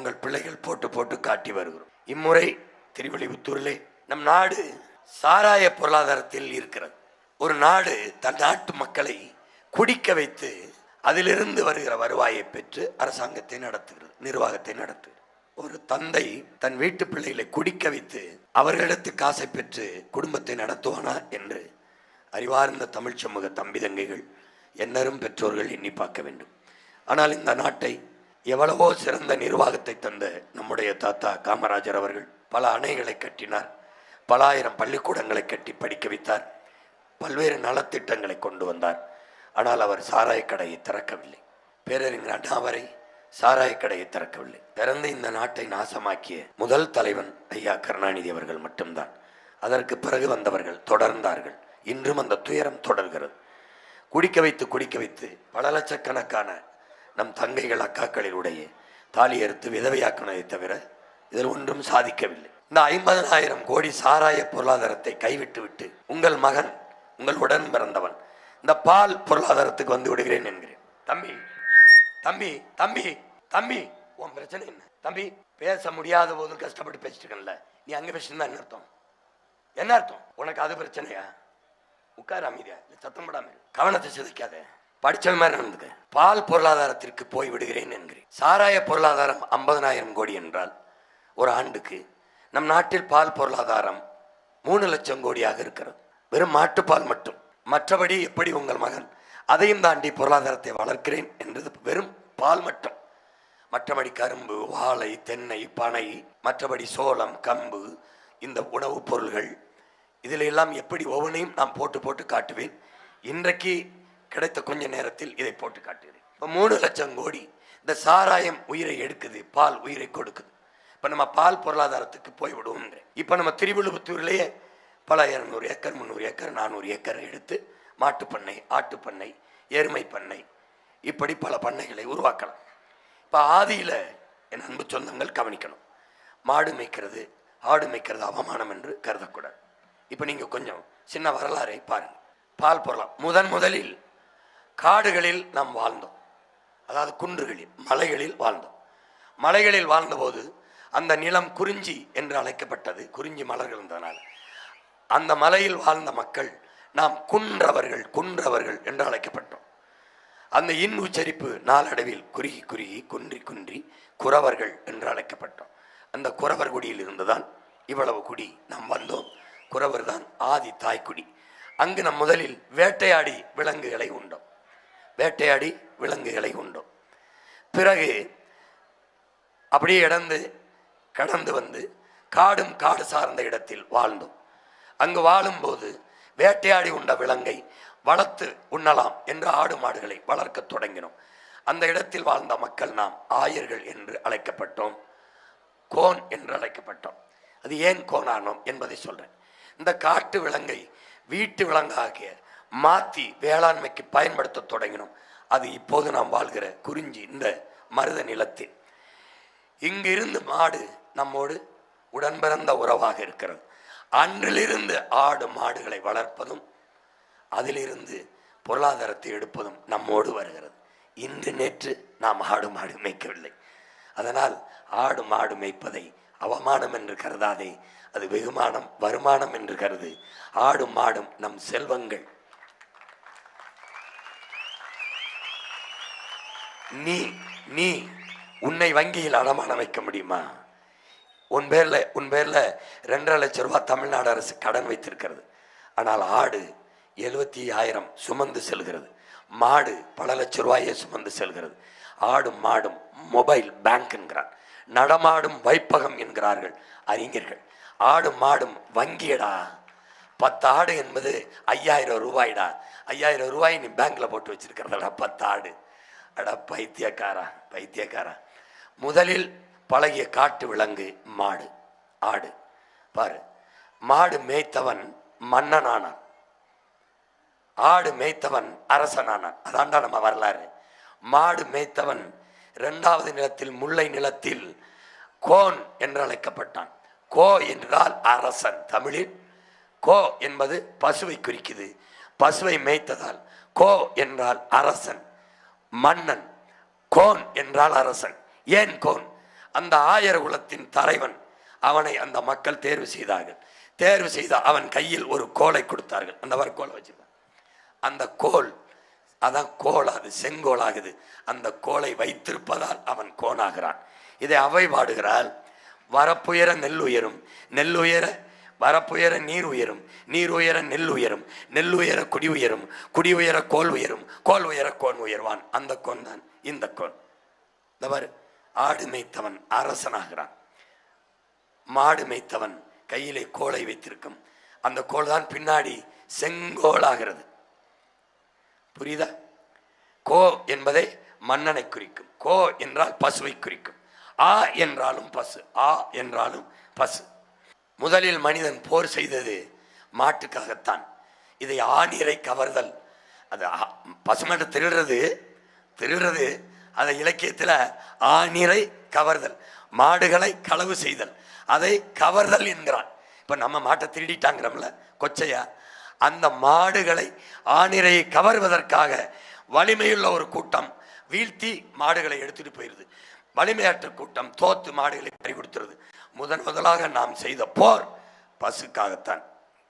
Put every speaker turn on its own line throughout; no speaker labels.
உங்கள் பிள்ளைகள் போட்டு போட்டு காட்டி வருகிறோம். இம்முறை திருவிழிபுத்தூரிலே நம் நாடு சாராய பொருளாதாரத்தில் இருக்கிறது. ஒரு நாடு தன் நாட்டு மக்களை குடிக்க வைத்து அதிலிருந்து வருகிற வருவாயை பெற்று அரசாங்கத்தை நடத்துகிறது, நிர்வாகத்தை நடத்துகிறது. ஒரு தந்தை தன் வீட்டு பிள்ளைகளை குடிக்க வைத்து அவர்களிடத்து காசை பெற்று குடும்பத்தை நடத்துவானா என்று அறிவார்ந்த தமிழ் சமூக தம்பி தங்கைகள் என்னரும் பெற்றோர்கள் எண்ணி பார்க்க வேண்டும். ஆனால் இந்த நாட்டை எவ்வளவோ சிறந்த நிர்வாகத்தை தந்த நம்முடைய தாத்தா காமராஜர் அவர்கள் பல அணைகளை கட்டினார், பல ஆயிரம் பள்ளிக்கூடங்களை கட்டி படிக்க வைத்தார், பல்வேறு நலத்திட்டங்களை கொண்டு வந்தார். ஆனால் அவர் சாராய கடையை திறக்கவில்லை. பேரறிஞர் அண்ணா வரை சாராய கடையை திறக்கவில்லை. பிறந்து இந்த நாட்டை நாசமாக்கிய முதல் தலைவன் ஐயா கருணாநிதி அவர்கள் மட்டும்தான். அதற்கு பிறகு வந்தவர்கள் தொடர்ந்தார்கள். இன்றும் அந்த துயரம் தொடர்கிறது. குடிக்க வைத்து பல லட்சக்கணக்கான நம் தங்கைகள் அக்காக்களினுடைய தாலி அறுத்து விதவையாக்கினதை தவிர இதில் ஒன்றும் சாதிக்கவில்லை. இந்த 50,000 கோடி சாராய பொருளாதாரத்தை கைவிட்டு விட்டு உங்கள் மகன், உங்கள் உடன் பிறந்தவன் இந்த பால் பொருளாதாரத்துக்கு வந்து விடுகிறேன் என்கிறேன். தம்பி தம்பி தம்பி தம்பி உன் பிரச்சனை என்ன தம்பி? பேச முடியாத போதும் கஷ்டப்பட்டு பேசிட்டு இருக்கல, நீ அங்க பேசினா என்ன அர்த்தம்? என்ன அர்த்தம்? உனக்கு அது பிரச்சனையா? உட்கார அமைதியா, சத்தம் படாம கவனத்தை சிதைக்காத, படிச்ச மாதிரி நடந்துக்க. பால் பொருளாதாரத்திற்கு போய் விடுகிறேன் என்கிறேன். சாராய பொருளாதாரம் 50,000 கோடி என்றால் ஒரு ஆண்டுக்கு நம் நாட்டில் பால் பொருளாதாரம் 3 லட்சம் கோடியாக இருக்கிறது. வெறும் மாட்டுப்பால் மட்டும். மற்றபடி எப்படி உங்கள் மகன் அதையும் தாண்டி பொருளாதாரத்தை வளர்க்கிறேன் என்றது வெறும் பால் மட்டும். மற்றபடி கரும்பு, வாழை, தென்னை, பனை, மற்றபடி சோளம், கம்பு, இந்த உணவுப் பொருள்கள், இதில் எல்லாம் எப்படி ஒவ்வொன்றையும் நான் போட்டு போட்டு காட்டுவேன். இன்றைக்கு கிடைத்த கொஞ்ச நேரத்தில் இதை போட்டு காட்டுகிறேன். இப்போ 3 லட்சம் கோடி. இந்த சாராயம் உயிரை எடுக்குது, பால் உயிரை கொடுக்குது. இப்போ நம்ம பால் பொருளாதாரத்துக்கு போய்விடுவோம். இப்போ நம்ம திருவிழுப்புத்தூர்லேயே பல 200 ஏக்கர், 300 ஏக்கர், 400 ஏக்கர் எடுத்து மாட்டுப்பண்ணை, ஆட்டுப்பண்ணை, எருமை பண்ணை, இப்படி பல பண்ணைகளை உருவாக்கலாம். இப்போ ஆதியில் என் அன்பு சொந்தங்கள் கவனிக்கணும். மாடு மேய்க்கிறது, ஆடு மேய்க்கிறது அவமானம் என்று கருதக்கூடாது. இப்போ நீங்கள் கொஞ்சம் சின்ன வரலாறை பாருங்கள். பால் பொருளாதாரம் முதலில் காடுகளில் நாம் வாழ்ந்தோம். அதாவது குன்றுகளில், மலைகளில் வாழ்ந்தோம். மலைகளில் வாழ்ந்தபோது அந்த நிலம் குறிஞ்சி என்று அழைக்கப்பட்டது. குறிஞ்சி மலர்கள் இருந்ததனால அந்த மலையில் வாழ்ந்த மக்கள் நாம் குன்றவர்கள் என்று அழைக்கப்பட்டோம். அந்த இன் உச்சரிப்பு நாளடைவில் குறுகி குன்றி குறவர்கள் என்று அழைக்கப்பட்டோம். அந்த குறவர் குடியில் இருந்துதான் இவ்வளவு குடி நாம் வந்தோம். குறவர் தான் ஆதி தாய்க்குடி. அங்கு நம் முதலில் வேட்டையாடி விலங்குகளை உண்டோம். பிறகு அப்படியே கடந்து வந்து காடு சார்ந்த இடத்தில் வாழ்ந்தோம். அங்கு வாழும்போது வேட்டையாடி உண்ட விலங்கை வளர்த்து உண்ணலாம் என்று ஆடு மாடுகளை வளர்க்க தொடங்கினோம். அந்த இடத்தில் வாழ்ந்த மக்கள் நாம் ஆயர்கள் என்று அழைக்கப்பட்டோம், கோன் என்று அழைக்கப்பட்டோம். அது ஏன் கோனானோம் என்பதை சொல்றேன். இந்த காட்டு விலங்கை வீட்டு விலங்காகிய மாற்றி வேளாண்மைக்கு பயன்படுத்த தொடங்கினோம். அது இப்போது நாம் வாழ்கிற குறிஞ்சி இந்த மருத நிலத்தில். இங்கிருந்து மாடு நம்மோடு உடன்பிறந்த உறவாக இருக்கிறது. அன்றிலிருந்து ஆடு மாடுகளை வளர்ப்பதும் அதிலிருந்து பொருளாதாரத்தை எடுப்பதும் நம்மோடு வருகிறது. இன்று நேற்று நாம் ஆடு மாடு மேய்க்கவில்லை. அதனால் ஆடு மாடு மேய்ப்பதை அவமானம் என்று கருதாதே, அது வெகுமானம், வருமானம் என்று கருது. ஆடு மாடும் நம் செல்வங்கள். நீ உன்னை வங்கியில் அடமானம் வைக்க முடியுமா? உன் பேர்ல 2.5 லட்சம் ரூபாய் தமிழ்நாடு அரசு கடன் வைத்திருக்கிறது. ஆனால் ஆடு 75,000 சுமந்து செல்கிறது. மாடு பல லட்சம் ரூபாயை சுமந்து செல்கிறது. ஆடும் மாடும் மொபைல் பேங்க் என்கிறார், நடமாடும் வைப்பகம் என்கிறார்கள் அறிஞர்கள். ஆடும் மாடும் வங்கியடா. 10 ஆடு என்பது 5,000 ரூபாய்டா. 5,000 ரூபாய் நீ பேங்க்ல போட்டு வச்சிருக்கிறதா 10 ஆடு. அட பைத்தியக்காரா. முதலில் பழகிய காட்டு விலங்கு மாடு, ஆடு. பாரு, மாடு மேய்த்தவன் மன்னனானான், ஆடு மேய்த்தவன் அரசனானான். அதாண்டா நம்ம வரலாறு. மாடு மேய்த்தவன் 2வது நிலத்தில், முல்லை நிலத்தில் கோன் என்று அழைக்கப்பட்டான். கோ என்றால் அரசன். தமிழில் கோ என்பது பசுவை குறிக்குது. பசுவை மேய்த்ததால் கோ என்றால் அரசன், மன்னன். கோன் என்றால் அரசன். ஏன் கோன்? அந்த ஆயர் குலத்தின் தலைவன். அவனை அந்த மக்கள் தேர்வு செய்தார்கள். தேர்வு செய்த அவன் கையில் ஒரு கோலை கொடுத்தார்கள். அந்த கோலை வச்சிருந்தான். அந்த கோல் அதான் கோல், அது செங்கோலாகுது. அந்த கோலை வைத்திருப்பதால் அவன் கோனாகிறான். இதை அவை பாடுகிறாள். வரப்புயர நெல் உயரும், நெல் உயர வரப்புயர நீர் உயரும், நீர் உயர நெல் உயரும், நெல் உயர குடி உயரும், குடி உயர கோல் உயரும், கோல் உயர கோன் உயர்வான். அந்த கோன் தான் இந்த கோன். ஆடு மேய்த்தவன் அரசனாகிறான். மாடு மேய்த்தவன் கையிலே கோலை வைத்திருக்கும். அந்த கோல் தான் பின்னாடி செங்கோலாகிறது. புரியுதா? கோ என்பதை மன்னனை குறிக்கும். கோ என்றால் பசுவை குறிக்கும். ஆ என்றாலும் பசு, ஆ என்றாலும் பசு. முதலில் மனிதன் போர் செய்தது மாட்டுக்காகத்தான். இதை ஆணிரை கவர்தல், அது பசுமாட்டை திருடுறது அதை இலக்கியத்தில் ஆணிரை கவர்தல், மாடுகளை களவு செய்தல், அதை கவர்தல் என்கிறான். இப்போ நம்ம மாட்டை திருடிட்டாங்கிறோம்ல கொச்சையா, அந்த மாடுகளை ஆணிரையை கவர்வதற்காக வலிமையுள்ள ஒரு கூட்டம் வீழ்த்தி மாடுகளை எடுத்துட்டு போயிருது. வலிமையற்ற கூட்டம் தோத்து மாடுகளை பறி கொடுத்துருது. முதலாக நாம் செய்த போர் பசுக்காகத்தான்.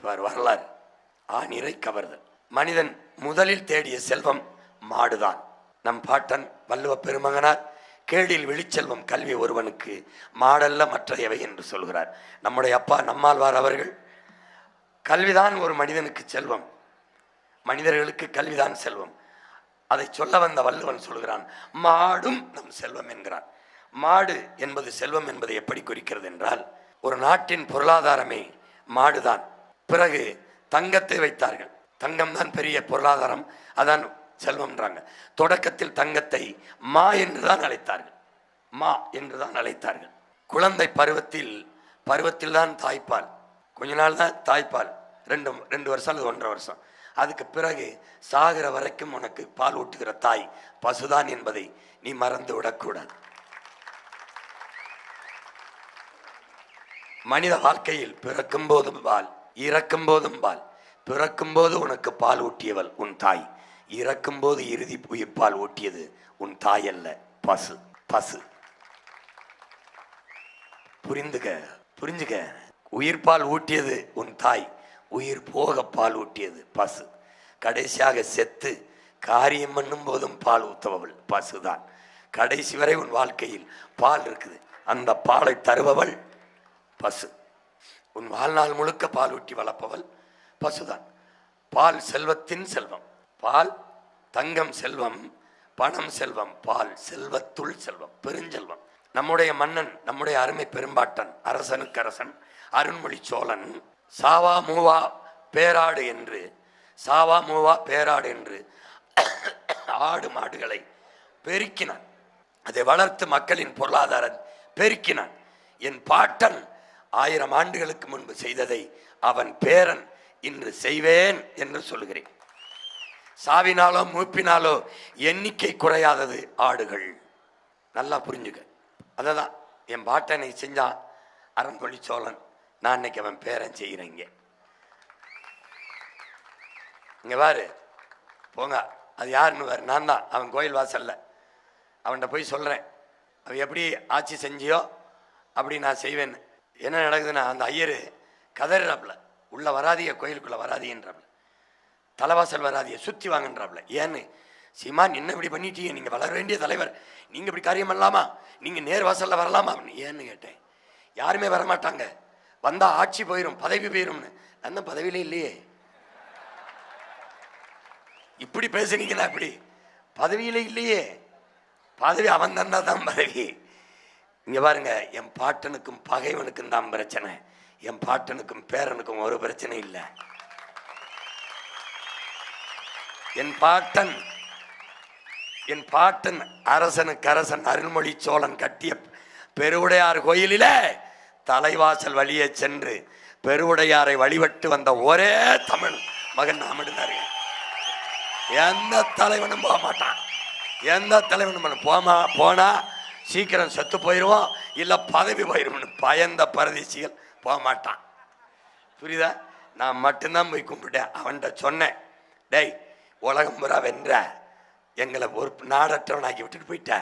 வரலாறு ஆணிரை கவர்தல். மனிதன் முதலில் தேடிய செல்வம் மாடுதான். நம் பாட்டன் வள்ளுவ பெருமகனார் கேடில் விழிச்செல்வம் கல்வி ஒருவனுக்கு மாடல்ல மற்றையவை என்று சொல்கிறார். நம்முடைய அப்பா நம்மாழ்வார் அவர்கள் கல்விதான் ஒரு மனிதனுக்கு செல்வம், மனிதர்களுக்கு கல்விதான் செல்வம். அதை சொல்ல வந்த வள்ளுவன் சொல்கிறான், மாடும் நம் செல்வம் என்கிறான். மாடு என்பது செல்வம் என்பதை எப்படி குறிக்கிறது என்றால், ஒரு நாட்டின் பொருளாதாரமே மாடுதான். பிறகு தங்கத்தை வைத்தார்கள். தங்கம் தான் பெரிய பொருளாதாரம், அதான் செல்வம்ன்றாங்க. தொடக்கத்தில் தங்கத்தை மா என்றுதான் அழைத்தார்கள். மா என்றுதான் அழைத்தார்கள். குழந்தை பருவத்தில் தான் தாய்ப்பால், கொஞ்ச நாள் தான் தாய்ப்பால், ரெண்டு வருஷம் அல்லது 1.5 வருஷம். அதுக்கு பிறகு சாகிற வரைக்கும் உனக்கு பால் ஊட்டுகிற தாய் பசுதான் என்பதை நீ மறந்து விடக்கூடாது. மனித வாழ்க்கையில் பிறக்கும் போதும் பால், இறக்கும் போதும் பால். பிறக்கும் போது உனக்கு பால் ஊட்டியவள் உன் தாய், இறக்கும் போது இறுதி உயிர்ப்பால் ஊட்டியது உன் தாய் அல்ல, பசு. பசு புரிஞ்சுக்க. உயிர்ப்பால் ஊட்டியது உன் தாய், உயிர் போக பால் ஊட்டியது பசு. கடைசியாக செத்து காரியம் பண்ணும் போதும் பால் ஊத்தவள் பசுதான். கடைசி வரை உன் வாழ்க்கையில் பால் இருக்குது, அந்த பாலை தருபவள் பசு. உன் வாழ்நாள் முழுக்க பால் ஊட்டி வளர்ப்பவள் பசுதான். பால் செல்வத்தின் செல்வம். பால் தங்கம் செல்வம், பணம் செல்வம், பால் செல்வத்துள் செல்வம், பெருஞ்செல்வம். நம்முடைய மன்னன், நம்முடைய அருமை பெரும்பாட்டன், அரசனுக்கரசன் அருண்மொழி சோழன் சாவா மூவா பேராடு என்று ஆடு மாடுகளை பெருக்கினான். அதை வளர்த்து மக்களின் பொருளாதாரம் பெருக்கினான். என் பாட்டன் 1000 ஆண்டுகளுக்கு முன்பு செய்ததை அவன் பேரன் இன்று செய்வேன் என்று சொல்கிறேன். சாவினாலோ மூப்பினாலோ எண்ணிக்கை குறையாதது ஆடுகள். நல்லா புரிஞ்சுக்க. அததான் என் பாட்டனை செஞ்சான் அருண்மொழி சோழன், நான் இன்னைக்கு அவன் பேரன் செய்கிறேங்க. இங்க பாரு, போங்க, அது யாருன்னு பாரு, நான் தான். அவன் கோயில் வாசல்ல அவன்கிட்ட போய் சொல்றேன், அவன் எப்படி ஆட்சி செஞ்சியோ அப்படி நான் செய்வேன்னு. என்ன நடக்குதுன்னா, அந்த ஐயரு கதறாப்புல, உள்ள வராதிய, கோயிலுக்குள்ள வராதின்றாப்புல, தலைவாசல் வராதிய, சுற்றி வாங்கன்றாப்புல. ஏன்னு, சீமான் என்ன இப்படி பண்ணிட்டீங்க, நீங்க வளர வேண்டிய தலைவர், நீங்க இப்படி காரியம் பண்ணலாமா, நீங்க நேர் வாசல்ல வரலாமா அப்படின்னு. ஏன்னு கேட்டேன். யாருமே வரமாட்டாங்க, வந்தா ஆட்சி போயிடும், பதவி போயிரும்னு. அந்த பதவியில இல்லையே, இப்படி பேசுனீங்களா, இப்படி பதவியில இல்லையே. பதவி அவன் தந்தா தான் பதவி. இங்க பாருங்க, என் பாட்டனுக்கும் பகைவனுக்கும் தான் பிரச்சனை, என் பாட்டனுக்கும் பேரனுக்கும் ஒரு பிரச்சனை இல்லை. என் பாட்டன் அரசனுக்கரசன் அருள்மொழி சோழன் கட்டிய பெருவுடையார் கோயிலில தலைவாசல் வழியே சென்று பெருவுடையாரை வழிபட்டு வந்த ஒரே தமிழ் மகன் நான் மட்டும்தான். எந்த தலைவனும் போக மாட்டான், எந்த தலைவனும் போனா சீக்கிரம் செத்து போயிடுவோம், இல்ல பதவி போயிடுவோம்னு பயந்த பரதேசிகள் போக மாட்டான். புரியுதா? நான் மட்டும்தான் போய் கும்பிட்டேன். அவன்கிட்ட சொன்னேன், டேய் உலகம் புறா வென்ற எங்களை ஒரு நாடற்றவனாக்கி விட்டுட்டு போயிட்ட,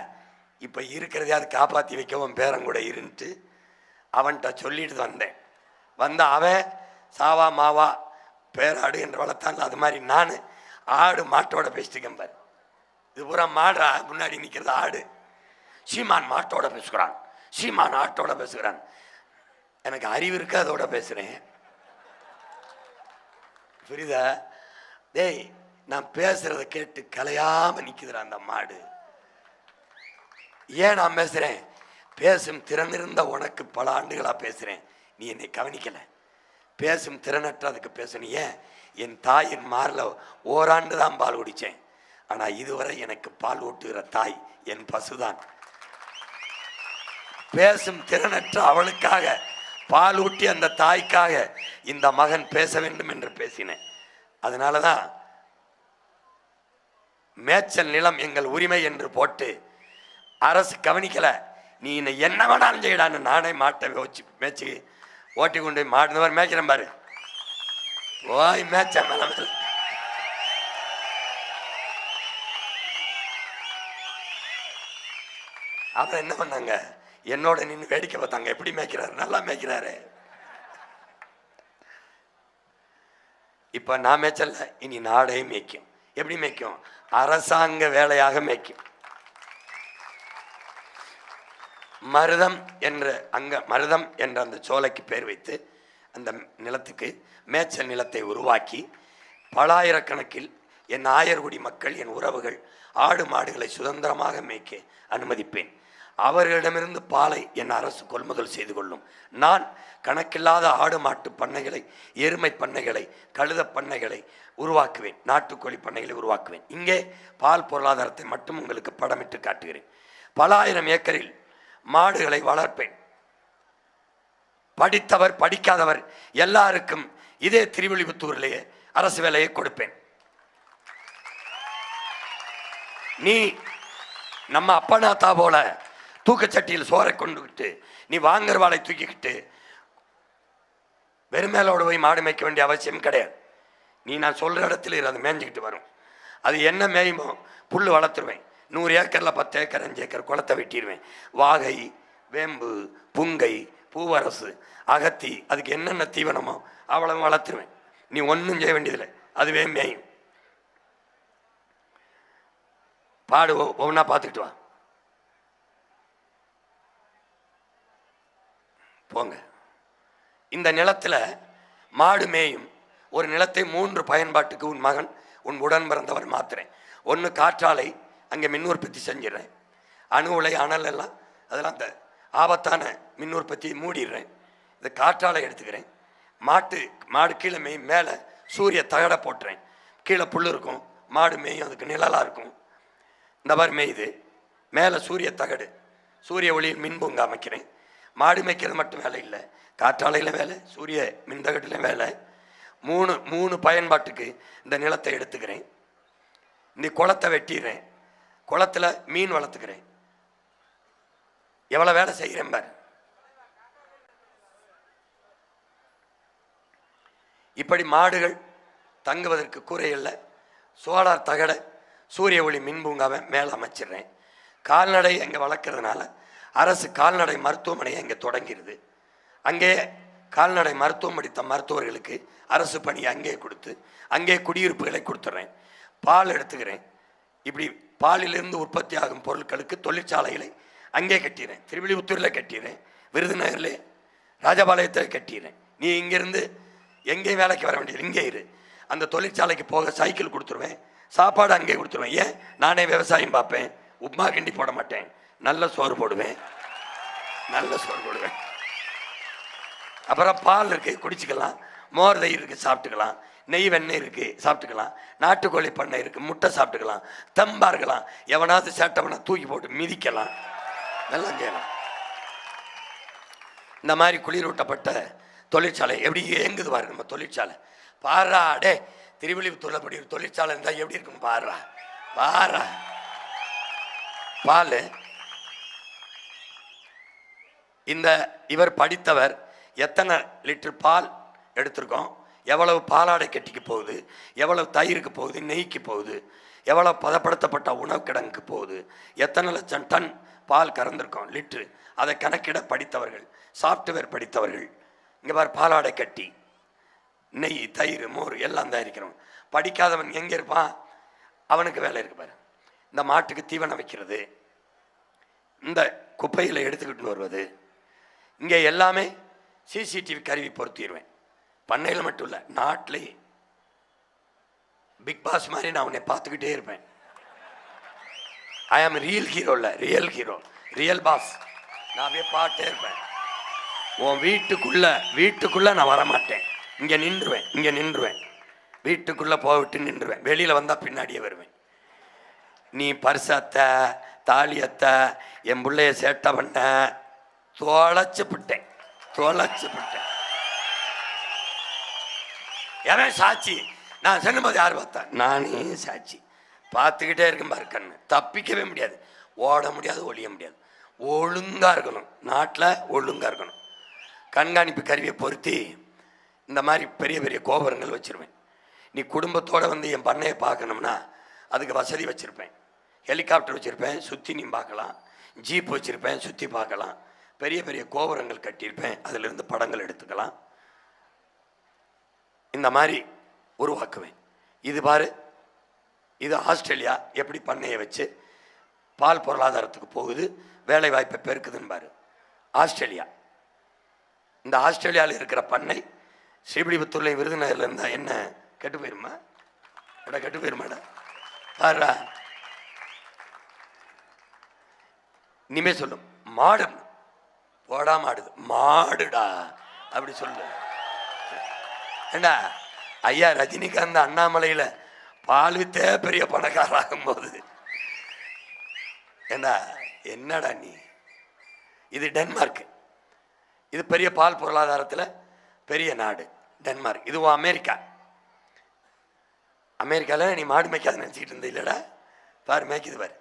இப்போ இருக்கிறதையாவது காப்பாற்றி வைக்கவும் பேரன் கூட இருந்துட்டு அவன்கிட்ட சொல்லிட்டு வந்தேன். வந்த அவன் சாவா மாவா பேராடு என்று வளர்த்தான். அது மாதிரி நான் ஆடு மாட்டோட பேசிட்டுக்கேன் பாரு. இது பூரா மாடு முன்னாடி நிற்கிறது ஆடு. சீமான் மாட்டோட பேசுகிறான், சீமான் ஆட்டோட பேசுகிறான். எனக்கு அறிவு இருக்கு, அதோட பேசுகிறேன். புரியுதா? டேய், நான் பேசுறத கேட்டு கலையாம நிற்குதுடா அந்த மாடு. ஏன் நான் பேசுகிறேன்? பேசும் திறன் இருந்த உனக்கு பல ஆண்டுகளாக பேசுகிறேன், நீ என்னை கவனிக்கலை. பேசும் திறனற்ற அதுக்கு பேசணும். ஏன்? என் தாயின் மாரில் ஓராண்டு தான் பால் குடித்தேன். ஆனால் இதுவரை எனக்கு பால் ஊட்டுகிற தாய் என் பசுதான். பேசும் திறனற்ற அவளுக்காக, பால் ஊட்டி அந்த தாய்க்காக இந்த மகன் பேச வேண்டும் என்று பேசினேன். அதனால தான் மேய்ச்சல் நிலம் எங்கள் உரிமை என்று போட்டு அரசு கவனிக்கலை. நீ என்ன வேணாலும் செய்யடான்னு நானே மாட்டை வச்சு மேய்ச்சி ஓட்டி கொண்டு போய் மாடுனவர் மேய்க்கிறேன் பாரு. ஓய் மேய்ச்ச மேல அப்புறம் என்ன பண்ணாங்க? என்னோட நின்று வேடிக்கை பார்த்தாங்க. எப்படி மேய்க்கிறாரு, நல்லா மேய்க்கிறாரு. இப்ப நான் மேய்ச்சல்ல, இனி நாடே மேய்க்கும். எப்படி மேய்க்கும்? அரசாங்க வேலையாக மேய்க்கும். மருதம் என்ற அந்த சோலைக்கு பேர் வைத்து அந்த நிலத்துக்கு மேய்ச்சல் நிலத்தை உருவாக்கி பலாயிரக்கணக்கில் என் ஆயர்குடி மக்கள், என் உறவுகள் ஆடு மாடுகளை சுதந்திரமாக மேய்க்க அனுமதிப்பேன். அவர்களிடமிருந்து பாலை என் அரசு கொள்முதல் செய்து கொள்ளும். நான் கணக்கில்லாத ஆடு மாட்டு பண்ணைகளை, எருமை பண்ணைகளை, கழுத பண்ணைகளை உருவாக்குவேன். நாட்டுக்கோழி பண்ணைகளை உருவாக்குவேன். இங்கே பால் பொருளாதாரத்தை மட்டும் உங்களுக்கு படமிட்டு காட்டுகிறேன். பல ஆயிரம் ஏக்கரில் மாடுகளை வளர்ப்பேன். படித்தவர் படிக்காதவர் எல்லாருக்கும் இதே திருவிழிபுத்தூரிலேயே அரசு வேலையை கொடுப்பேன். நீ நம்ம அப்பனாத்தா போல தூக்கச்சட்டியில் சோறை கொண்டுகிட்டு, நீ வாங்குற வாழை தூக்கிக்கிட்டு வெறுமேலோடு போய் மாடு மேய்க்க வேண்டிய அவசியம் கிடையாது. நீ நான் சொல்ற இடத்துல அது மேய்ஞ்சிக்கிட்டு வரும். அது என்ன மேயுமோ புல் வளர்த்துருவேன். 100 ஏக்கரில் 10 ஏக்கர் 5 ஏக்கர் குளத்தை வெட்டிடுவேன். வாகை, வேம்பு, புங்கை, பூவரசு, அகத்தி, அதுக்கு என்னென்ன தீவனமோ அவ்வளவு வளர்த்துருவேன். நீ ஒன்றும் செய்ய வேண்டியதில்லை, அதுவே மேயும். பாடு ஒவ்வொன்றா பார்த்துக்கிட்டு வா. போங்க. இந்த நிலத்தில் மாடு மேயும் ஒரு நிலத்தை 3 பயன்பாட்டுக்கு உன் மகன், உன் உடன் பிறந்தவர் மாத்துறேன். ஒன்று காற்றாலை, அங்கே மின் உற்பத்தி செஞ்சிடறேன். அணு உலை, அனல் எல்லாம் அதெல்லாம் அந்த ஆபத்தான மின் உற்பத்தி மூடிடுறேன். இந்த காற்றாலை எடுத்துக்கிறேன். மாடு கீழே மேலே சூரிய தகடை போட்டுறேன். கீழே புல் இருக்கும், மாடு மேயும், அதுக்கு நிழலாக இருக்கும். இந்த மாதிரி மேயுது. மேலே சூரிய தகடு, சூரிய ஒளியில் மின் பூங்கா அமைக்கிறேன். மாடு மேய்க்கிறது மட்டும் வேலை இல்லை, காற்றாலையில் வேலை, சூரிய மின் தகட்டில் வேலை. மூணு பயன்பாட்டுக்கு இந்த நிலத்தை எடுத்துக்கிறேன். இந்த குளத்தை வெட்டிடுறேன். குளத்தில் மீன் வளர்த்துக்கிறேன். எவ்வளோ வேலை செய்கிறேன் பாரு. இப்படி மாடுகள் தங்குவதற்கு கூரையில் சோலார் தகடை, சூரிய ஒளி மின்பூங்காவை மேலே அமைச்சிடுறேன். கால்நடை அங்கே வளர்க்குறதுனால அரசு கால்நடை மருத்துவமனையை அங்கே தொடங்கிடுது. அங்கே கால்நடை மருத்துவம் படித்த மருத்துவர்களுக்கு அரசு பணி அங்கே கொடுத்து அங்கே குடியிருப்புகளை கொடுத்துட்றேன். பால் எடுத்துக்கிறேன். இப்படி பாலிலிருந்து உற்பத்தி ஆகும் பொருட்களுக்கு தொழிற்சாலைகளை அங்கே கட்டிடுறேன். திருவிழிபுத்தூரில் கட்டிடுறேன், விருதுநகரில், ராஜபாளையத்தில் கட்டிடுறேன். நீ இங்கேருந்து எங்கேயும் வேலைக்கு வர வேண்டியது, இங்கே இரு. அந்த தொழிற்சாலைக்கு போக சைக்கிள் கொடுத்துருவேன், சாப்பாடு அங்கே கொடுத்துருவேன். ஏன்? நானே விவசாயம் பார்ப்பேன், உப்மா கிண்டி போட மாட்டேன், நல்ல சோறு போடுவேன், நல்ல சோறு போடுவேன். அப்புறம் பால் இருக்குது, குடிச்சிக்கலாம். மோர் தயிர் இருக்குது, சாப்பிட்டுக்கலாம். நெய் வெண்ணெய் இருக்குது, சாப்பிட்டுக்கலாம். நாட்டுக்கோழி பண்ணை இருக்குது, முட்டை சாப்பிட்டுக்கலாம். தம்பா இருக்கலாம். எவனாவது சேட்டவனா தூக்கி போட்டு மிதிக்கலாம், எல்லாம் செய்யலாம். இந்த மாதிரி குளிரூட்டப்பட்ட தொழிற்சாலை எப்படி இயங்குது பாரு நம்ம தொழிற்சாலை. பாரா டே, திருவிழிபுத்தூர்ல படி ஒரு தொழிற்சாலை இருந்தால் எப்படி இருக்கும் பாரா. பாரா பால். இந்த இவர் படித்தவர் எத்தனை லிட்டர் பால் எடுத்திருக்கோம், எவ்வளவு பாலாடை கட்டிக்கு போகுது, எவ்வளவு தயிருக்கு போகுது, நெய்க்கு போகுது, எவ்வளவு பதப்படுத்தப்பட்ட உணவு கிடங்குக்கு போகுது, எத்தனை லட்சம் டன் பால் கறந்திருக்கோம் லிட்ரு, அதை கணக்கிட படித்தவர்கள், சாஃப்ட்வேர் படித்தவர்கள். இங்கே பாரு, பாலாடை கட்டி நெய் தயிர் மோர் எல்லாம் தயாரிக்கிறோம். படிக்காதவன் எங்கே இருப்பான்? அவனுக்கு வேலை இருக்கு பாரு. இந்த மாட்டுக்கு தீவனம் வைக்கிறது, இந்த குப்பையில் எடுத்துக்கிட்டு வருவது, இங்கே எல்லாமே சிசிடிவி கருவி பொருத்திடுவேன். பண்ணையில் மட்டும் இல்லை, நாட்டிலேயே பிக் பாஸ் மாதிரி நான் உன்னை பார்த்துக்கிட்டே இருப்பேன். ஐ ஆம் ரியல் ஹீரோ, இல்லை ரியல் ஹீரோ, ரியல் பாஸ். நான் அப்படியே பாட்டே இருப்பேன். உன் வீட்டுக்குள்ள நான் வரமாட்டேன். இங்கே நின்றுவேன். வீட்டுக்குள்ளே போவிட்டு நின்றுவேன். வெளியில் வந்தால் பின்னாடியே வருவேன். நீ பரிசத்த தாலியத்த என் பிள்ளைய சேட்டை பண்ண தொலைச்சுப்பிட்டேன். எவன் சாட்சி? நான் சொன்னபோது யார் பார்த்தா? நானே சாட்சி. பார்த்துக்கிட்டே இருக்கும் பாரு கண்ணு. தப்பிக்கவே முடியாது, ஓட முடியாது, ஒழிய முடியாது. ஒழுங்காக இருக்கணும், நாட்டில் ஒழுங்காக இருக்கணும். கண்காணிப்பு கருவியை பொருத்தி இந்த மாதிரி பெரிய பெரிய கோபுரங்கள் வச்சுருவேன். நீ குடும்பத்தோடு வந்து என் பண்ணையை பார்க்கணும்னா அதுக்கு வசதி வச்சுருப்பேன். ஹெலிகாப்டர் வச்சுருப்பேன், சுற்றி நீ பார்க்கலாம். ஜீப் வச்சுருப்பேன், சுற்றி பார்க்கலாம். பெரிய பெரிய கோபுரங்கள் கட்டியிருப்பேன், அதிலிருந்து படங்கள் எடுத்துக்கலாம். இந்த மாதிரி உருவாக்குவேன். இது பாரு, இது ஆஸ்திரேலியா எப்படி பண்ணையை வச்சு பால் பொருளாதாரத்துக்கு போகுது, வேலை வாய்ப்பை பெருக்குதுன்னு பாரு. ஆஸ்திரேலியா, இந்த ஆஸ்திரேலியாவில் இருக்கிற பண்ணை ஸ்ரீவில்லிபுத்தூர்ல விருதுநகர்ல இருந்தா என்ன கெட்டு போயிருமா? கெட்டு போயிருமாடா பாரு. இனிமே சொல்லும் மாடு போடா மாடுது, மாடுடா அப்படி சொல்லு. ஏண்டா ஐயா ரஜினிகாந்த் அண்ணாமலையில பால் வித்தே பெரிய பணக்காராகும் போது ஏண்டா என்னடா நீ? இது டென்மார்க், இது பெரிய பால் பொருளாதாரத்தில் பெரிய நாடு டென்மார்க். இதுவும் அமெரிக்கா. அமெரிக்காவில் நீ மாடு மேய்க்காத நினச்சிக்கிட்டு இருந்த இல்லடா, பாரு மேய்க்குது பாரு.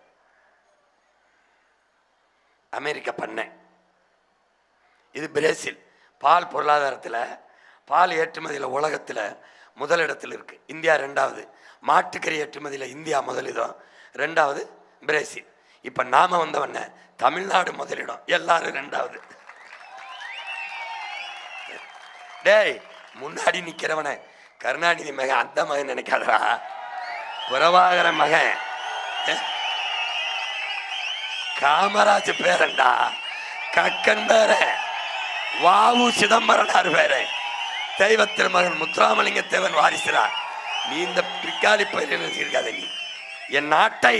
அமெரிக்கா பண்ணை. இது பிரேசில். பால் பொருளாதாரத்தில், பால் ஏற்றுமதியில் உலகத்தில் முதலிடத்தில் இருக்கு. இந்தியா ரெண்டாவது. மாட்டுக்கறி ஏற்றுமதியில் இந்தியா முதலிடம், ரெண்டாவது பிரேசில். இப்போ நாம வந்தவன தமிழ்நாடு முதலிடம், எல்லாரும் ரெண்டாவது. டேய், முன்னாடி நிற்கிறவன கருணாநிதி மகன், அந்த மகன் நினைக்காதரா, புறவாகர மகன், காமராஜ் பேரண்டா, கக்கன் பேர, வாவு சிதம்பரனார் பேர, தெய்வத்தின் மகன் முத்துராமலிங்க தேவன் வாரிசுரா. நீ இந்த பிக்காலி பயிர் இருக்காத. நீ என் நாட்டை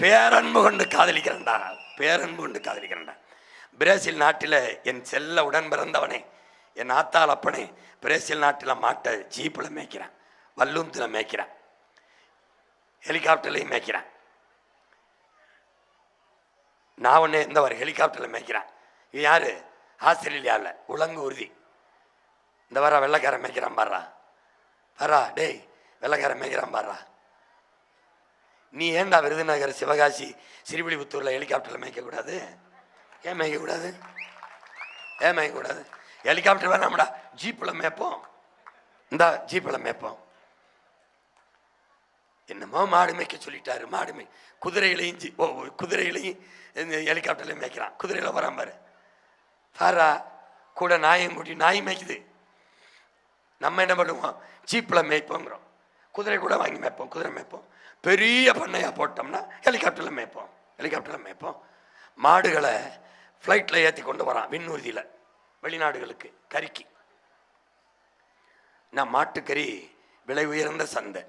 பேரன்பு கொண்டு காதலிக்கிறண்டா, பேரன்பு கொண்டு காதலிக்கிறண்டா. பிரேசில் நாட்டில் என் செல்ல உடன் பிறந்தவனே, என் ஆத்தாள் அப்பனே, பிரேசில் நாட்டில் மாட்டை ஜீப்பில் மேய்க்கிறான், வல்லூந்தில் மேய்க்கிறான், ஹெலிகாப்டர்லையும் மேய்க்கிறான். நான் ஒன்று இந்த ஒரு ஹெலிகாப்டரில் மேய்க்கிறான். இது யாரு? ஆஸ்திரேலியாவில் உலங்கு உறுதி. இந்த வர வெள்ளைக்காரன் மேய்க்கிறான் பாரா, பாரா டேய், வெள்ளைக்காரன் மேய்க்கிறான் பாரா. நீ ஏண்டா விருதுநகர், சிவகாசி, ஸ்ரீவில்லிபுத்தூரில் ஹெலிகாப்டரில் மேய்க்கக்கூடாது? ஏன் மேய்க்கக்கூடாது? ஏன் மேய்க்கக்கூடாது? ஹெலிகாப்டர் வேணாம்டா, ஜீப்பில் மேய்ப்போம். இந்த ஜீப்பில் மேய்ப்போம். என்னமோ மாடு மேய்க்க சொல்லிட்டாரு. மாடு மேய் குதிரையிலையும் குதிரையிலையும் ஹெலிகாப்டர்லையும் மேய்க்கிறான். குதிரையில் வரான் பாரு, பாரா கூட நாயும் கூட்டி நாய் மேய்க்குது. நம்ம என்ன பண்ணுவோம்? ஜீப்பில் மேய்ப்போங்கிறோம். குதிரை கூட வாங்கி மேய்ப்போம், குதிரை மேய்ப்போம். பெரிய பண்ணையாக போட்டோம்னா ஹெலிகாப்டரில் மேய்ப்போம், ஹெலிகாப்டரில் மேய்ப்போம். மாடுகளை ஃப்ளைட்டில் ஏற்றி கொண்டு வரான் விண்ணூர்தியில் வெளிநாடுகளுக்கு கறிக்கு. நான் மாட்டுக்கறி விலை உயர்ந்த சந்தை.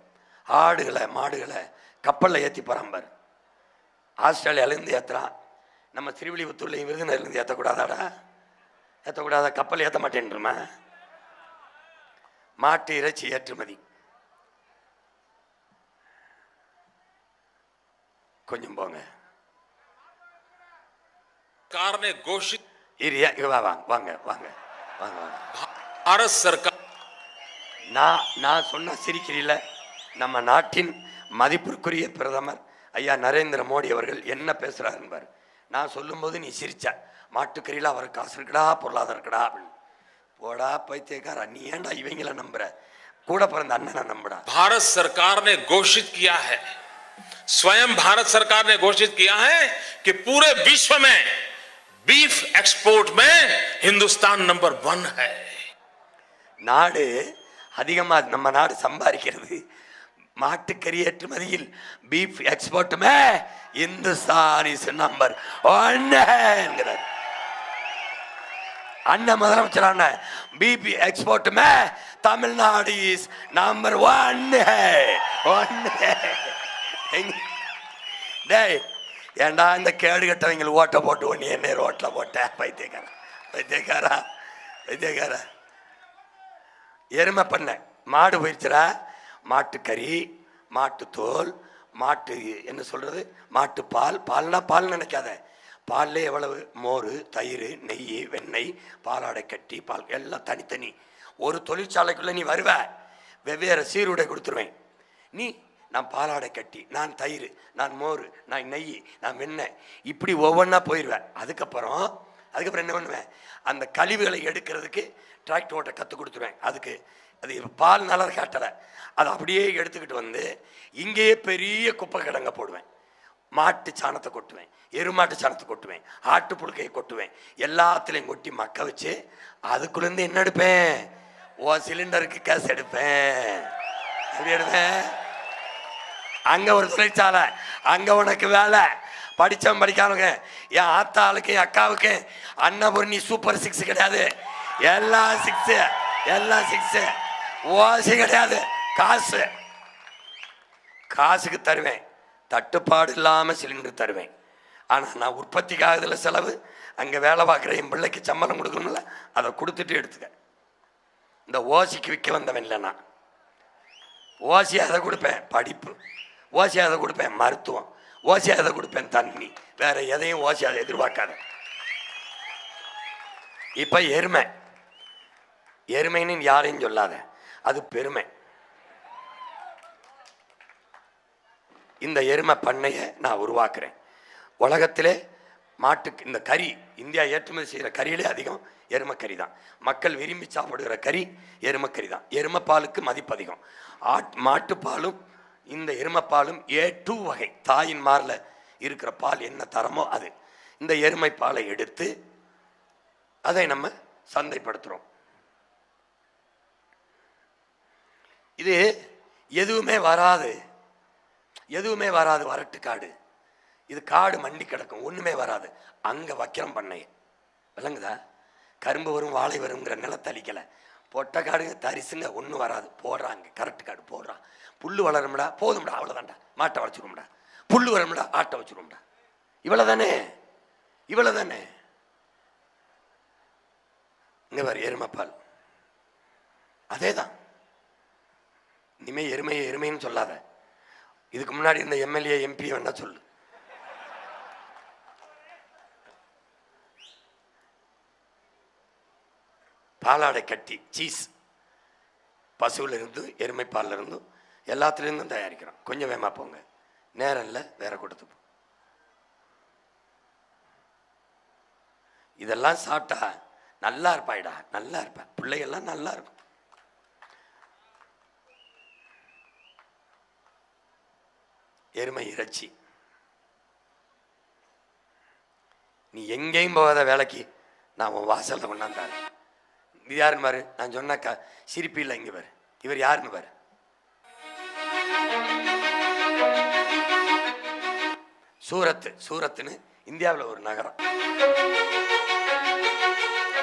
ஆடுகளை மாடுகளை கப்பலில் ஏற்றி போகிறான் பாரு. ஆஸ்திரேலியாவிலேருந்து ஏற்றுறான். நம்ம ஸ்ரீவில்லிபுத்தூர்லையும் விருதுநகர்லேருந்து ஏற்றக்கூடாதாடா? ஏற்றக்கூடாதா? கப்பல் ஏற்ற மாட்டேன்ருமா? மாட்டு இறைச்சி ஏற்றுமதி கொஞ்சம் போங்க. வாங்க வாங்க வாங்க.
भारत सरकार,
நான் சொன்ன சிரிக்கிறீல, நம்ம நாட்டின் மதிப்பிற்குரிய பிரதமர் ஐயா நரேந்திர மோடி அவர்கள் என்ன பேசுறாரு பாரு. நான் சொல்லும்போது நீ சிரிச்ச, மாட்டுக்கறியில் அவருக்கு காசு இருக்குடா, பொருளாதாரம் இருக்குடா அப்படின்னு. போடா பைத்தியக்காரா, நீ ஏன்டா இவங்கள நம்புற? கூட பிறந்த அண்ணனை நம்புடா.
भारत सरकार ने घोषित किया है स्वयं भारत सरकार ने घोषित किया है कि पूरे विश्व में बीफ एक्सपोर्ट में हिंदुस्तान नंबर 1 है।
நாடு அதிகமா நம்ம நாடு சம்பாதிக்கிறது மாட்டுக்கறி ஏற்றுமதியில் பீஃப் எக்ஸ்போர்ட்டுமே இந்துஸ்தான் இஸ் நம்பர் 1 என்கிறார் அண்ணன் முதலமைச்சரான பீஃப் எக்ஸ்போர்ட் में தமிழ்நாடு இஸ் நம்பர் 1 டேய் ஏண்டா இந்த கேடு கட்டவங்க ஓட்ட போட்டு ஒன்று என்ன ரோட்டில் போட்ட பைத்தியக்காரா எருமை பண்ண மாடு போயிடுச்சுரா மாட்டுக்கறி மாட்டுத்தோல் மாட்டு என்ன சொல்றது மாட்டு பால்னா பால் நினைக்காத பால்ல எவ்வளவு மோர் தயிர் நெய் வெண்ணெய் பாலாடை கட்டி பால் எல்லாம் தனித்தனி ஒரு தொழிற்சாலைக்குள்ள நீ வருவ வெவ்வேறு சீருடை கொடுத்துருவேன் நீ நான் பாலாடை கட்டி நான் தயிர் நான் மோர் நான் நெய் நான் வெண்ணெய் இப்படி ஒவ்வொன்றா போயிடுவேன் அதுக்கப்புறம் என்ன பண்ணுவேன் அந்த கழிவுகளை எடுக்கிறதுக்கு டிராக்டர் ஓட்ட கற்றுக் கொடுத்துருவேன் அதுக்கு அது பால் நல்லா காட்டலை அதை அப்படியே எடுத்துக்கிட்டு வந்து இங்கேயே பெரிய குப்பை கிடங்க போடுவேன் மாட்டு சாணத்தை கொட்டுவேன் எருமாட்டு சாணத்தை கொட்டுவேன் ஆட்டு புழுக்கையை கொட்டுவேன் எல்லாத்துலேயும் கொட்டி மக்க வச்சு அதுக்குள்ளேருந்து என்ன எடுப்பேன் சிலிண்டருக்கு கேஸ் எடுப்பேன் எப்படி எடுப்பேன் அங்கே ஒரு தொழிற்சாலை அங்கே உனக்கு வேலை படித்தவன் படிக்காதவங்க என் ஆத்தாளுக்கு என் அக்காவுக்கு அன்னபூர்ணி சூப்பர் 6 கிடையாது எல்லாம் 6 ஓசி கிடையாது காசுக்கு தருவேன் தட்டுப்பாடு இல்லாமல் சிலிண்டர் தருவேன் ஆனால் நான் உற்பத்திக்காகல செலவு அங்கே வேலை பார்க்குற என் பிள்ளைக்கு சம்பளம் கொடுக்கணும்ல அதை கொடுத்துட்டு எடுத்துக்க இந்த ஓசிக்கு விற்க வந்தவன் இல்லை நான் ஓசி அதை கொடுப்பேன் படிப்பு ஓசி அதை கொடுப்பேன் மருத்துவம் ஓசி அதை கொடுப்பேன் தண்ணி வேற எதையும் ஓசி அதை எதிர்பார்க்காத இப்ப எருமைன்னு யாரையும் சொல்லாத அது பெருமை இந்த எருமை பண்ணையை நான் உருவாக்குறேன் உலகத்திலே மாட்டுக்கு இந்த கறி இந்தியா ஏற்றுமதி செய்கிற கறியிலே அதிகம் எருமைக்கறி தான் மக்கள் விரும்பி சாப்பிடுகிற கறி எருமைக்கறி தான் எருமைப்பாலுக்கு மதிப்பு அதிகம் மாட்டுப்பாலும் இந்த எருமைப்பாலும் A2 வகை தாயின் மாரில் இருக்கிற பால் என்ன தரமோ அது இந்த எருமை பாலை எடுத்து அதை நம்ம சந்தைப்படுத்துகிறோம் இது எதுவுமே வராது வரட்டு காடு இது காடு மண்டி கிடக்கும் ஒன்றுமே வராது அங்கே வைக்கிறோம் பண்ணை விளங்குதா கரும்பு வரும் வாழை வருங்கிற நிலத்தை அழிக்கலை பொட்டை காடுங்க தரிசுங்க ஒன்றும் வராது போடுறாங்க கரெக்டு காடு போடுறான் புல் வளரும்டா போதும்டா அவ்வளோதான்டா மாட்டை வளர்ச்சிடும்டா புல் வரும்டா ஆட்டை வச்சுரும்டா இவ்வளோதானே இங்கே வர எருமைப்பால் அதே தான் இனிமே எருமைன்னு சொல்லாத இதுக்கு முன்னாடி இந்த எம்எல்ஏ எம்பி வேணா சொல்லு பாலாடை கட்டி சீஸ் பசுவில் இருந்து எருமைப்பாலில் இருந்தும் எல்லாத்துலேருந்தும் தயாரிக்கிறோம் கொஞ்சம் வேமா போங்க நேரம் இல்லை வேற கொடுத்து இதெல்லாம் சாப்பிட்டா நல்லா இருப்பாயிடா நல்லா இருப்பேன் பிள்ளைகள்லாம் நல்லா இருக்கும் எருமை இறைச்சி நீ எங்கேயும் போகாத வேலைக்கு நான் உன் வாசல்ல கொண்டாந்தாரு இது யாருன்னு பாரு நான் சொன்னாக்கா சிரிப்பு இல்லை இங்க பாரு இவர் யாருன்னு பாரு சூரத்துன்னு இந்தியாவில் ஒரு நகரம்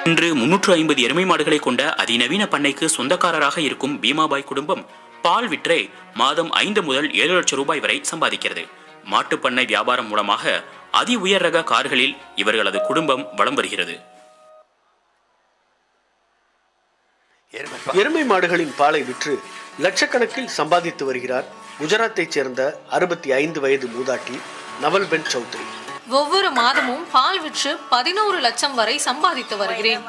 இன்று 350 எருமை மாடுகளை கொண்ட அதிநவீன பண்ணைக்கு சொந்தக்காரராக இருக்கும் பீமாபாய் குடும்பம் பால் விற்றே மாதம் 5 முதல் 7 லட்சம் ரூபாய் வரை சம்பாதிக்கிறது. மாட்டுப்பண்ணை வியாபாரம் மூலமாக அதி உயர் ரக கார்களில் இவர்களது குடும்பம் வலம் வருகிறது.
எருமை மாடுகளின் பாலை விற்று லட்சக்கணக்கில் சம்பாதித்து வருகிறார் குஜராத்தைச் சேர்ந்த 65 வயது மூதாட்டி நவல்பென் சௌத்ரி.
ஒவ்வொரு மாதமும் பால் விற்று 11 லட்சம் வரை சம்பாதித்து வருகிறேன்.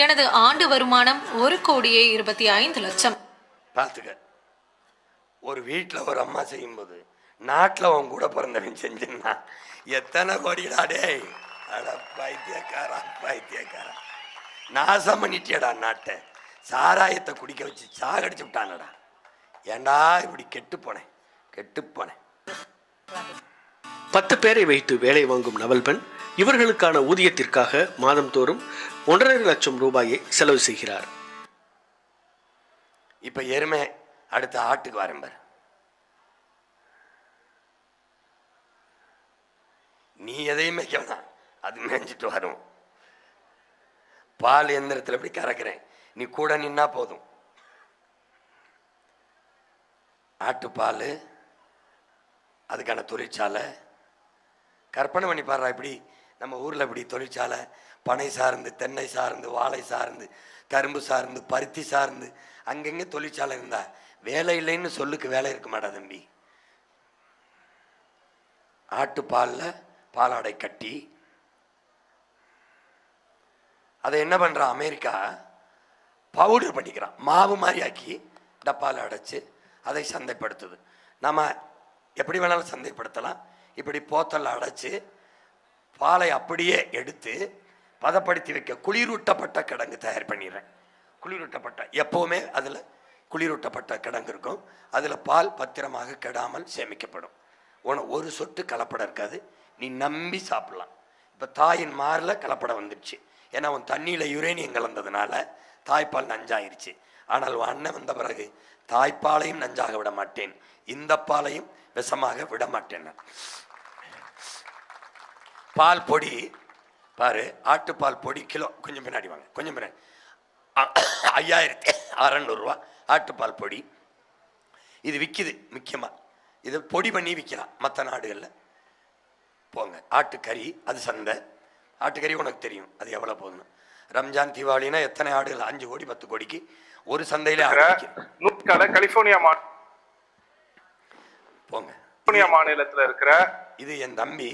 எனது ஆண்டு வருமானம் 1,25 லட்சம்.
பார்த்துக்க, ஒரு வீட்டில் ஒரு அம்மா செய்யும்போது நாட்டில் அவன் கூட பிறந்தவன் செஞ்சுன்னா எத்தனை கோடிடாடே. அட பைத்தியக்காரா பைத்தியக்காரா, நாசம் பண்ணிட்டியடா நாட்டை. சாராயத்தை குடிக்க வச்சு சாகடிச்சு விட்டானடா. ஏண்டா இப்படி கெட்டு போனேன்.
10 பேரை வைத்து வேலை வாங்கும் நவல்பெண் இவர்களுக்கான ஊதியத்திற்காக மாதந்தோறும் 1.5 லட்சம் ரூபாயை செலவு செய்கிறார்.
இப்ப எருமை அடுத்த ஆட்டுக்கு வரம்பர். நீ எதையும் மேய்க்கலாம், அது மேய்ஞ்சிட்டு வரும். பால் எந்திரத்தில் எப்படி கறக்கிறேன், நீ கூட நின்னா போதும். ஆட்டுப்பால் அதுக்கான தொழிற்சாலை கற்பனை பண்ணி பாடுறா. இப்படி நம்ம ஊரில் இப்படி தொழிற்சாலை பனை சார்ந்து, தென்னை சார்ந்து, வாழை சார்ந்து, கரும்பு சார்ந்து, பருத்தி சார்ந்து அங்கங்கே தொழிற்சாலை இருந்தா வேலை இல்லைன்னு சொல்லுக்கு வேலை இருக்க மாட்டா தம்பி. ஆட்டுப்பாலில் பாலாடை கட்டி அதை என்ன பண்ணுறான் அமெரிக்கா, பவுடர் பண்ணிக்கிறான், மாவு மாதிரி ஆக்கி டப்பால் அடைச்சு அதை சந்தைப்படுத்துது. நம்ம எப்படி வேணாலும் சந்தைப்படுத்தலாம். இப்படி போத்தல் அடைச்சு பாலை அப்படியே எடுத்து பதப்படுத்தி வைக்க குளிரூட்டப்பட்ட கிடங்கு தயார் பண்ணிடுறேன். குளிரூட்டப்பட்ட எப்போவுமே அதில் குளிரூட்டப்பட்ட கிடங்கு இருக்கும். அதில் பால் பத்திரமாக கெடாமல் சேமிக்கப்படும். ஒரு சொட்டு கலப்படம் இருக்காது. நீ நம்பி சாப்பிடலாம். இப்போ தாயின் மாரில் கலப்படம் வந்துடுச்சு. ஏன்னா அவன் தண்ணியில் யுரேனியம் கலந்ததுனால தாய்ப்பால் நஞ்சாயிருச்சு. ஆனால் உன் அண்ணன் வந்த பிறகு தாய்ப்பாலையும் நஞ்சாக விட மாட்டேன், இந்த பாலையும் விஷமாக விட மாட்டேன். பால் பொடி பாரு, ஆட்டுப்பால் பொடி கிலோ கொஞ்சம் பின்னாடி வாங்க, கொஞ்சம் பின்னாடி 5600 ரூபா ஆட்டுப்பால் பொடி. இது விற்கிது முக்கியமாக. இது பொடி பண்ணி விற்கலாம் மற்ற நாடுகளில். போங்க, ஆட்டுக்கறி அது சந்தை. ஆட்டுக்கறி உனக்கு தெரியும் அது எவ்வளோ போகணும். ரம்ஜான் தீபாவளினா எத்தனை ஆடுகள், 5 கோடி 10 கோடிக்கு ஒரு சந்தையில
கலிபோர்னியா
போங்க,
மாநிலத்தில் இருக்கிற
இது என் தம்பி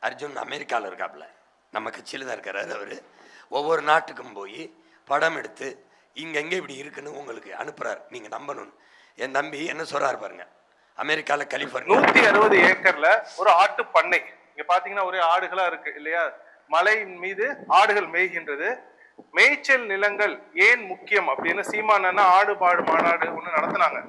அர்ஜுன் அமெரிக்காவில் இருக்காப்புல, நம்ம கட்சியில் தான் இருக்கிறாரு. அவர் ஒவ்வொரு நாட்டுக்கும் போய் படம் எடுத்து இங்கெங்கே இப்படி இருக்குன்னு உங்களுக்கு அனுப்புறாரு, நீங்க நம்பணும். என் தம்பி என்ன சொல்றாரு பாருங்க. அமெரிக்காவில் கலிபோர்னியா
160 ஏக்கர்ல ஒரு ஆட்டு பண்ணை. இங்க பாத்தீங்கன்னா ஒரே ஆடுகளா இருக்கு இல்லையா? மலையின் மீது ஆடுகள் மேய்கின்றது. மேய்ச்சல் நிலங்கள் ஏன் முக்கியம் அப்படின்னு சீமானா ஆடு பாடு மாநாடு ஒண்ணு நடத்தினாங்க.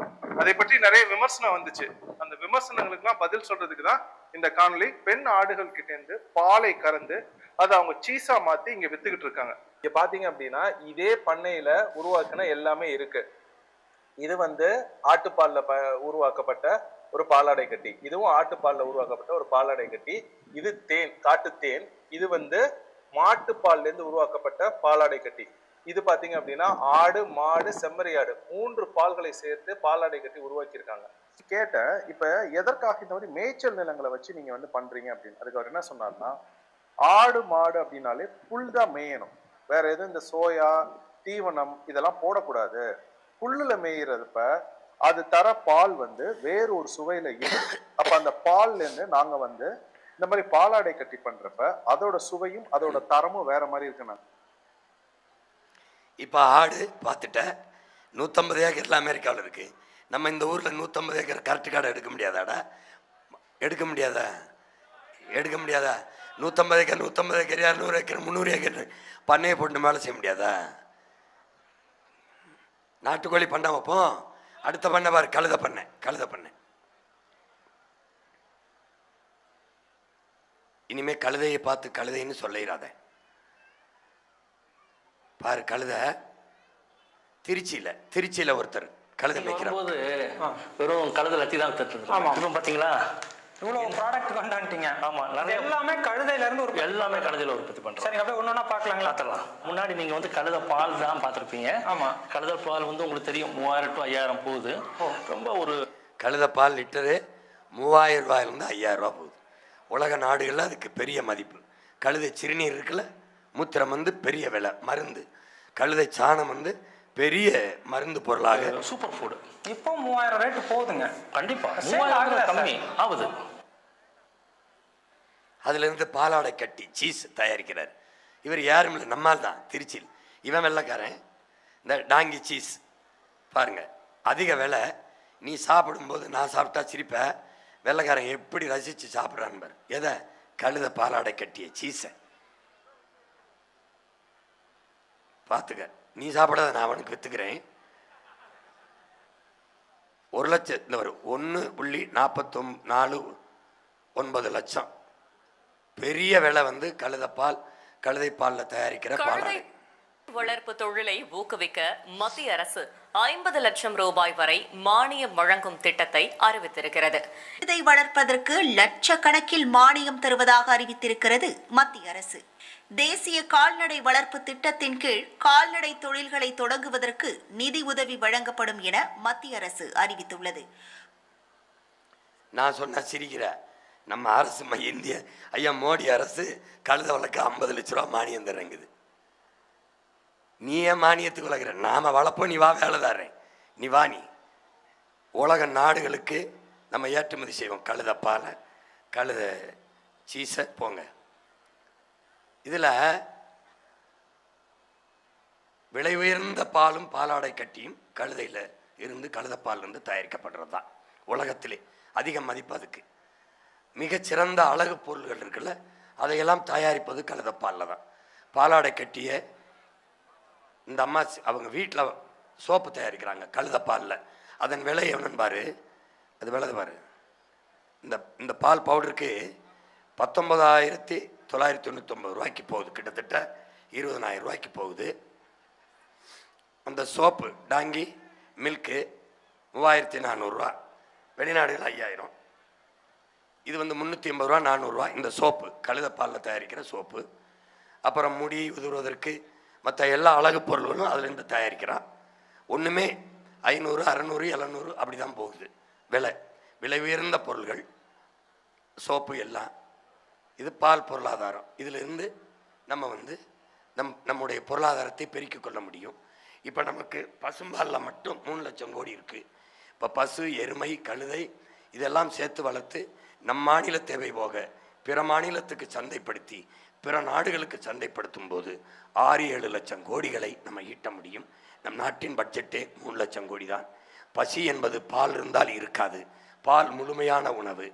அதை பற்றி நிறைய விமர்சனம் வந்துச்சு. அந்த விமர்சனங்களுக்கு எல்லாம் பதில் சொல்றதுக்கு தான் இந்த காணொலி. பெண் ஆடுகள் கிட்ட இருந்து பாலை கறந்து அதை அவங்க சீஸா மாத்தி இங்க வித்துக்கிட்டு இருக்காங்க. இங்க பாத்தீங்க அப்படின்னா இதே பண்ணையில உருவாக்குன எல்லாமே இருக்கு. இது ஆட்டுப்பால்ல உருவாக்கப்பட்ட ஒரு பாலாடை கட்டி, இதுவும் ஆட்டுப்பால்ல உருவாக்கப்பட்ட ஒரு பாலாடை கட்டி. இது தேன், காட்டு தேன். இது மாட்டுப்பால்ல இருந்து உருவாக்கப்பட்ட பாலாடை கட்டி. இது பாத்தீங்க அப்படின்னா ஆடு மாடு செம்மறி ஆடு 3 பால்களை சேர்த்து பாலாடை கட்டி உருவாக்கி இருக்காங்க. கேட்டேன், இப்ப எதற்காக இந்த மாதிரி மேய்ச்சல் நிலங்களை வச்சு நீங்க பண்றீங்க அப்படின்னு. அதுக்கு அவர் என்ன சொன்னார்னா, ஆடு மாடு அப்படின்னாலே புல் தான் மேயணும், வேற எதுவும் இந்த சோயா தீவனம் இதெல்லாம் போடக்கூடாது. புல்லுல மேயிறதுப்ப அது தர பால் வேறு ஒரு சுவையில இருக்கு. அப்ப அந்த பால்ல இருந்து நாங்க இந்த மாதிரி பாலாடை கட்டி பண்றப்ப அதோட சுவையும் அதோட தரமும் வேற மாதிரி இருக்குண்ணா.
இப்போ ஆடு பார்த்துட்ட 150 ஏக்கர்ல அமெரிக்காவில் இருக்கு. நம்ம இந்த ஊரில் 150 ஏக்கர் கரெக்ட் கார்டை எடுக்க முடியாதாடா? எடுக்க முடியாதா? 150 ஏக்கர் 250 ஏக்கர் 200 ஏக்கர் 300 ஏக்கர் பண்ணையை போட்டு மேலே செய்ய முடியாதா? நாட்டுக்கோழி பண்ண வைப்போம். அடுத்த பண்ணை பாரு, கழுத பண்ணை. இனிமே கழுதையை பார்த்து கழுதைன்னு சொல்லிடாத பாரு. கழுத திருச்சியில ஒருத்தர் கழுத மேய்க்கிறார்.
வெறும் கழுத லத்தி தான் பாத்தீங்களா?
இவ்வளவு ப்ராடக்ட் கொண்டாண்டீங்க.
ஆமா,
எல்லாமே கழுதையில இருந்து
எல்லாமே கழுதையில உற்பத்தி பண்றோம்.
சரி, அப்படியே ஒன்னொன்னா பார்க்கலாங்களா?
பார்த்தலாம். முன்னாடி நீங்க கழுத பால் தான் பார்த்திருப்பீங்க.
ஆமா,
கழுத பால் உங்களுக்கு தெரியும் 3000 to 5000 போகுது. ரொம்ப ஒரு
கழுத பால் லிட்டரு 3000 ரூபாயிலிருந்து 5000 ரூபா போகுது. உலக நாடுகளில் அதுக்கு பெரிய மதிப்பு. கழுதை சிறுநீர் இருக்குல்ல, மூத்திரம் பெரிய விலை மருந்து. கழுதை சாணம் பெரிய மருந்து பொருளாக
சூப்பர் ஃபுட்.
இப்போ 3000 ரேட் போகுதுங்க.
கண்டிப்பா 3000 கம்மி ஆகுது.
அதுல இருந்து பாலாடை கட்டி சீஸ் தயாரிக்கிறார். இவர் யாரும் இல்லை, நம்மால் தான், திருச்சியில். இவன் வெள்ளைக்காரன். இந்த டாங்கி சீஸ் பாருங்க, அதிக விலை. நீ சாப்பிடும்போது நான் சாப்பிட்டா சிரிப்ப, வெள்ளைக்காரன் எப்படி ரசிச்சு சாப்பிட்றான் பாரு. எதை? கழுத பாலாடை கட்டிய சீஸை பார்த்துக்க. நீ சாப்பிடாத, நான் அவனுக்கு வித்துக்கிறேன். 1 லட்சம் இந்த ஒரு 1.44 9 லட்சம். பெரிய விலை வந்து கழுதை பாலில் தயாரிக்கிற பாலாடை.
வளர்ப்பு தொழிலை ஊக்குவிக்க மத்திய அரசு 50 லட்சம் ரூபாய் வரை மானியம் வழங்கும் திட்டத்தை அறிவித்திருக்கிறது.
இதை வளர்ப்பதற்கு லட்சக்கணக்கில் மானியம் தருவதாக அறிவித்திருக்கிறது மத்திய அரசு. தேசிய கால்நடை வளர்ப்பு திட்டத்தின் கீழ் கால்நடை தொழில்களை தொடங்குவதற்கு நிதி உதவி வழங்கப்படும் என மத்திய அரசு அறிவித்துள்ளது.
நான் சொன்ன சிரிக்கிற நம்ம அரசு இந்திய ஐயா மோடி அரசு கழுத வளர்க்க 50 லட்ச ரூபா மானியம் தரங்குது. நீ ஏன் மானியத்துக்கு வளர்க்குற? நாம வளர்ப்போம், நீ வா வேலை தாரேன், நீ வா. நீ உலக நாடுகளுக்கு நம்ம ஏற்றுமதி செய்வோம் கழுத பாலை, கழுத சீஸை. போங்க. இதில் விலை உயர்ந்த பாலும் பாலாடை கட்டியும் கழுதையில் இருந்து கழுதப்பால் இருந்து தயாரிக்கப்படுறது தான் உலகத்திலே அதிக மதிப்பு. அதுக்கு மிகச்சிறந்த அழகு பொருள்கள் இருக்குல்ல, அதையெல்லாம் தயாரிப்பது கழுதப்பாலில் தான். பாலாடை கட்டிய இந்த அம்மா அவங்க வீட்டில் சோப்பு தயாரிக்கிறாங்க கழுதப்பாலில். அதன் விலை எவ்வளோன்னு பாரு, அது விலை பாரு. இந்த பால் பவுடருக்கு 19,999 ரூபாய்க்கு போகுது, கிட்டத்தட்ட 20,000 ரூபாய்க்கு போகுது. அந்த சோப்பு டாங்கி மில்க்கு 3,400 ரூபா, வெளிநாடுகள் 5,000. இது வந்து 380 ரூபா 400 ரூபா இந்த சோப்பு, கழுதப்பாலில் தயாரிக்கிற சோப்பு. அப்புறம் முடி உதுறுவதற்கு மற்ற எல்லா அழகு பொருள்களும் அதுலேருந்து தயாரிக்கிறான். ஒன்றுமே 500, 600, 700 அப்படி தான் போகுது விலை உயர்ந்த பொருள்கள் சோப்பு எல்லாம். இது பால் பொருளாதாரம். இதிலிருந்து நம்ம வந்து நம்முடைய பொருளாதாரத்தை பெருக்கிக் கொள்ள முடியும். இப்போ நமக்கு பசும்பாலில் மட்டும் 3 லட்சம் கோடி இருக்குது. இப்போ பசு, எருமை, கழுதை இதெல்லாம் சேர்த்து வளர்த்து நம் மாநில தேவை போக பிற மாநிலத்துக்கு சந்தைப்படுத்தி பிற நாடுகளுக்கு சந்தைப்படுத்தும் போது 6-7 லட்சம் கோடிகளை நம்ம ஈட்ட முடியும். நம் நாட்டின் பட்ஜெட்டே 3 லட்சம் கோடி தான். பசி என்பது பால் இருந்தால் இருக்காது. பால் முழுமையான உணவு.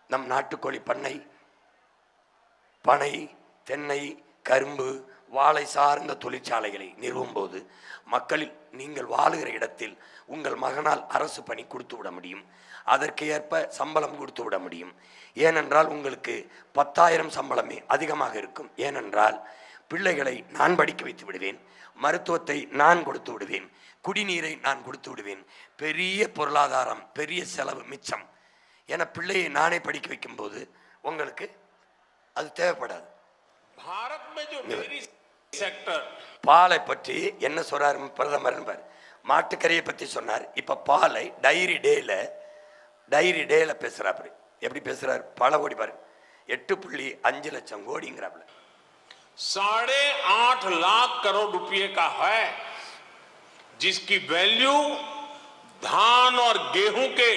நம் நாட்டுக்கோழி பண்ணை, பனை, தென்னை, கரும்பு, வாழை சார்ந்த தொழிற்சாலைகளை நிறுவும் போது மக்களில் நீங்கள் வாழுகிற இடத்தில் உங்கள் மகனால் அரசு பணி கொடுத்து விட முடியும். அதற்கு ஏற்ப சம்பளம் கொடுத்து விட முடியும். ஏனென்றால் உங்களுக்கு 10,000 சம்பளமே அதிகமாக இருக்கும். ஏனென்றால் பிள்ளைகளை நான் படிக்க வைத்து விடுவேன், மருத்துவத்தை நான் கொடுத்து விடுவேன், குடிநீரை நான் கொடுத்து விடுவேன். பெரிய பொருளாதாரம், பெரிய செலவு மிச்சம். ஏன்னா பிள்ளையை நானே படிக்க வைக்கும் போது உங்களுக்கு அது தேவைப்படாது. பாலை பற்றி என்ன சொல்றாரு பிரதமர்? மாட்டுக்கறியை பற்றி சொன்னார். இப்ப பாலை டைரி டேல பேசுறாரு. எப்படி பேசுறாரு? பல கோடி பாரு, 8.5 லட்சம் கோடிங்கிறாப்ல.
8.5 लाख करोड़ रुपए का है, जिसकी वैल्यू धान और गेहूं के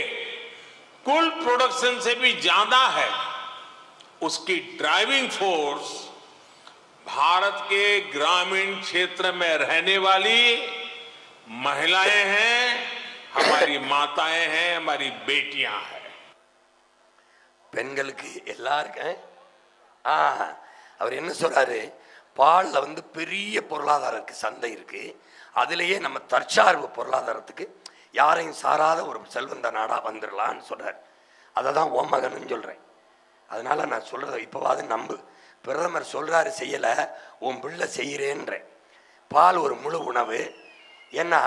कुल प्रोडक्शन से भी ज्यादा है. उसकी ड्राइविंग फोर्स भारत के ग्रामीण क्षेत्र में रहने वाली महिलाएं हैं, हमारी माताएं हैं, हमारी बेटियां हैं.
பெண்களுக்கு எல்லாருக்கும் அவர் என்ன சொல்றாரு? பாலில் வந்து பெரிய பொருளாதாரம் இருக்கு, சந்தை இருக்கு. அதுலேயே நம்ம தற்சார்பு பொருளாதாரத்துக்கு யாரையும் சாராத ஒரு செல்வந்த நாடா வந்துடலான்னு சொல்றாரு. அதை தான் ஓ மகன்னு சொல்றேன். அதனால நான் சொல்றத இப்போவாது நம்பு. பிரதமர் சொல்றாரு செய்யல, உன் பிள்ளை செய்கிறேன்றேன். பால் ஒரு முழு உணவு. ஏன்னா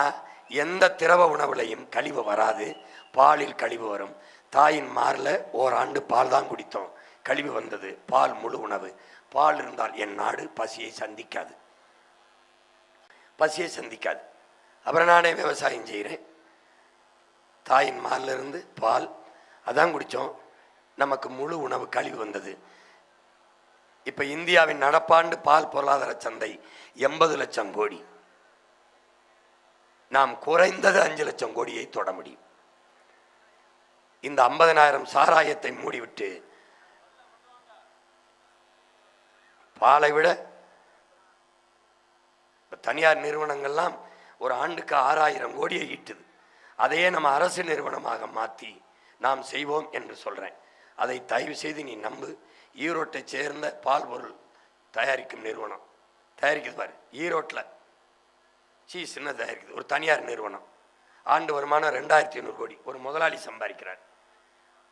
எந்த திரவ உணவுலையும் கழிவு வராது, பாலில் கழிவு வரும். தாயின் மாரில் ஓராண்டு பால் தான் குடித்தோம், கழிவு வந்தது. பால் முழு உணவு. பால் இருந்தால் என் நாடு பசியை சந்திக்காது. அப்புறம் நானே விவசாயம் செய்கிறேன். தாயின் மாரில் இருந்து பால் அதான் குடித்தோம், நமக்கு முழு உணவு கழிவு வந்தது. இப்போ இந்தியாவின் நடப்பாண்டு பால் பொருளாதார சந்தை 80 லட்சம் கோடி. நாம் குறைந்தது 5 லட்சம் கோடியை தொட முடியும். இந்த 50,000 சாராயத்தை மூடிவிட்டு பாலை விட தனியார் நிறுவனங்கள்லாம் ஒரு ஆண்டுக்கு 6,000 கோடியை ஈட்டுது. அதையே நம்ம அரசு நிறுவனமாக மாற்றி நாம் செய்வோம் என்று சொல்கிறேன். அதை தயவு செய்து நீ நம்பு. ஈரோட்டை சேர்ந்த பால் பொருள் தயாரிக்கும் நிறுவனம் தயாரிக்குது பாரு. ஈரோட்டில் சீஸ் என்ன தயாரிக்குது? ஒரு தனியார் நிறுவனம். ஆண்டு வருமானம் 2,500 கோடி. ஒரு முதலாளி சம்பாதிக்கிறார்.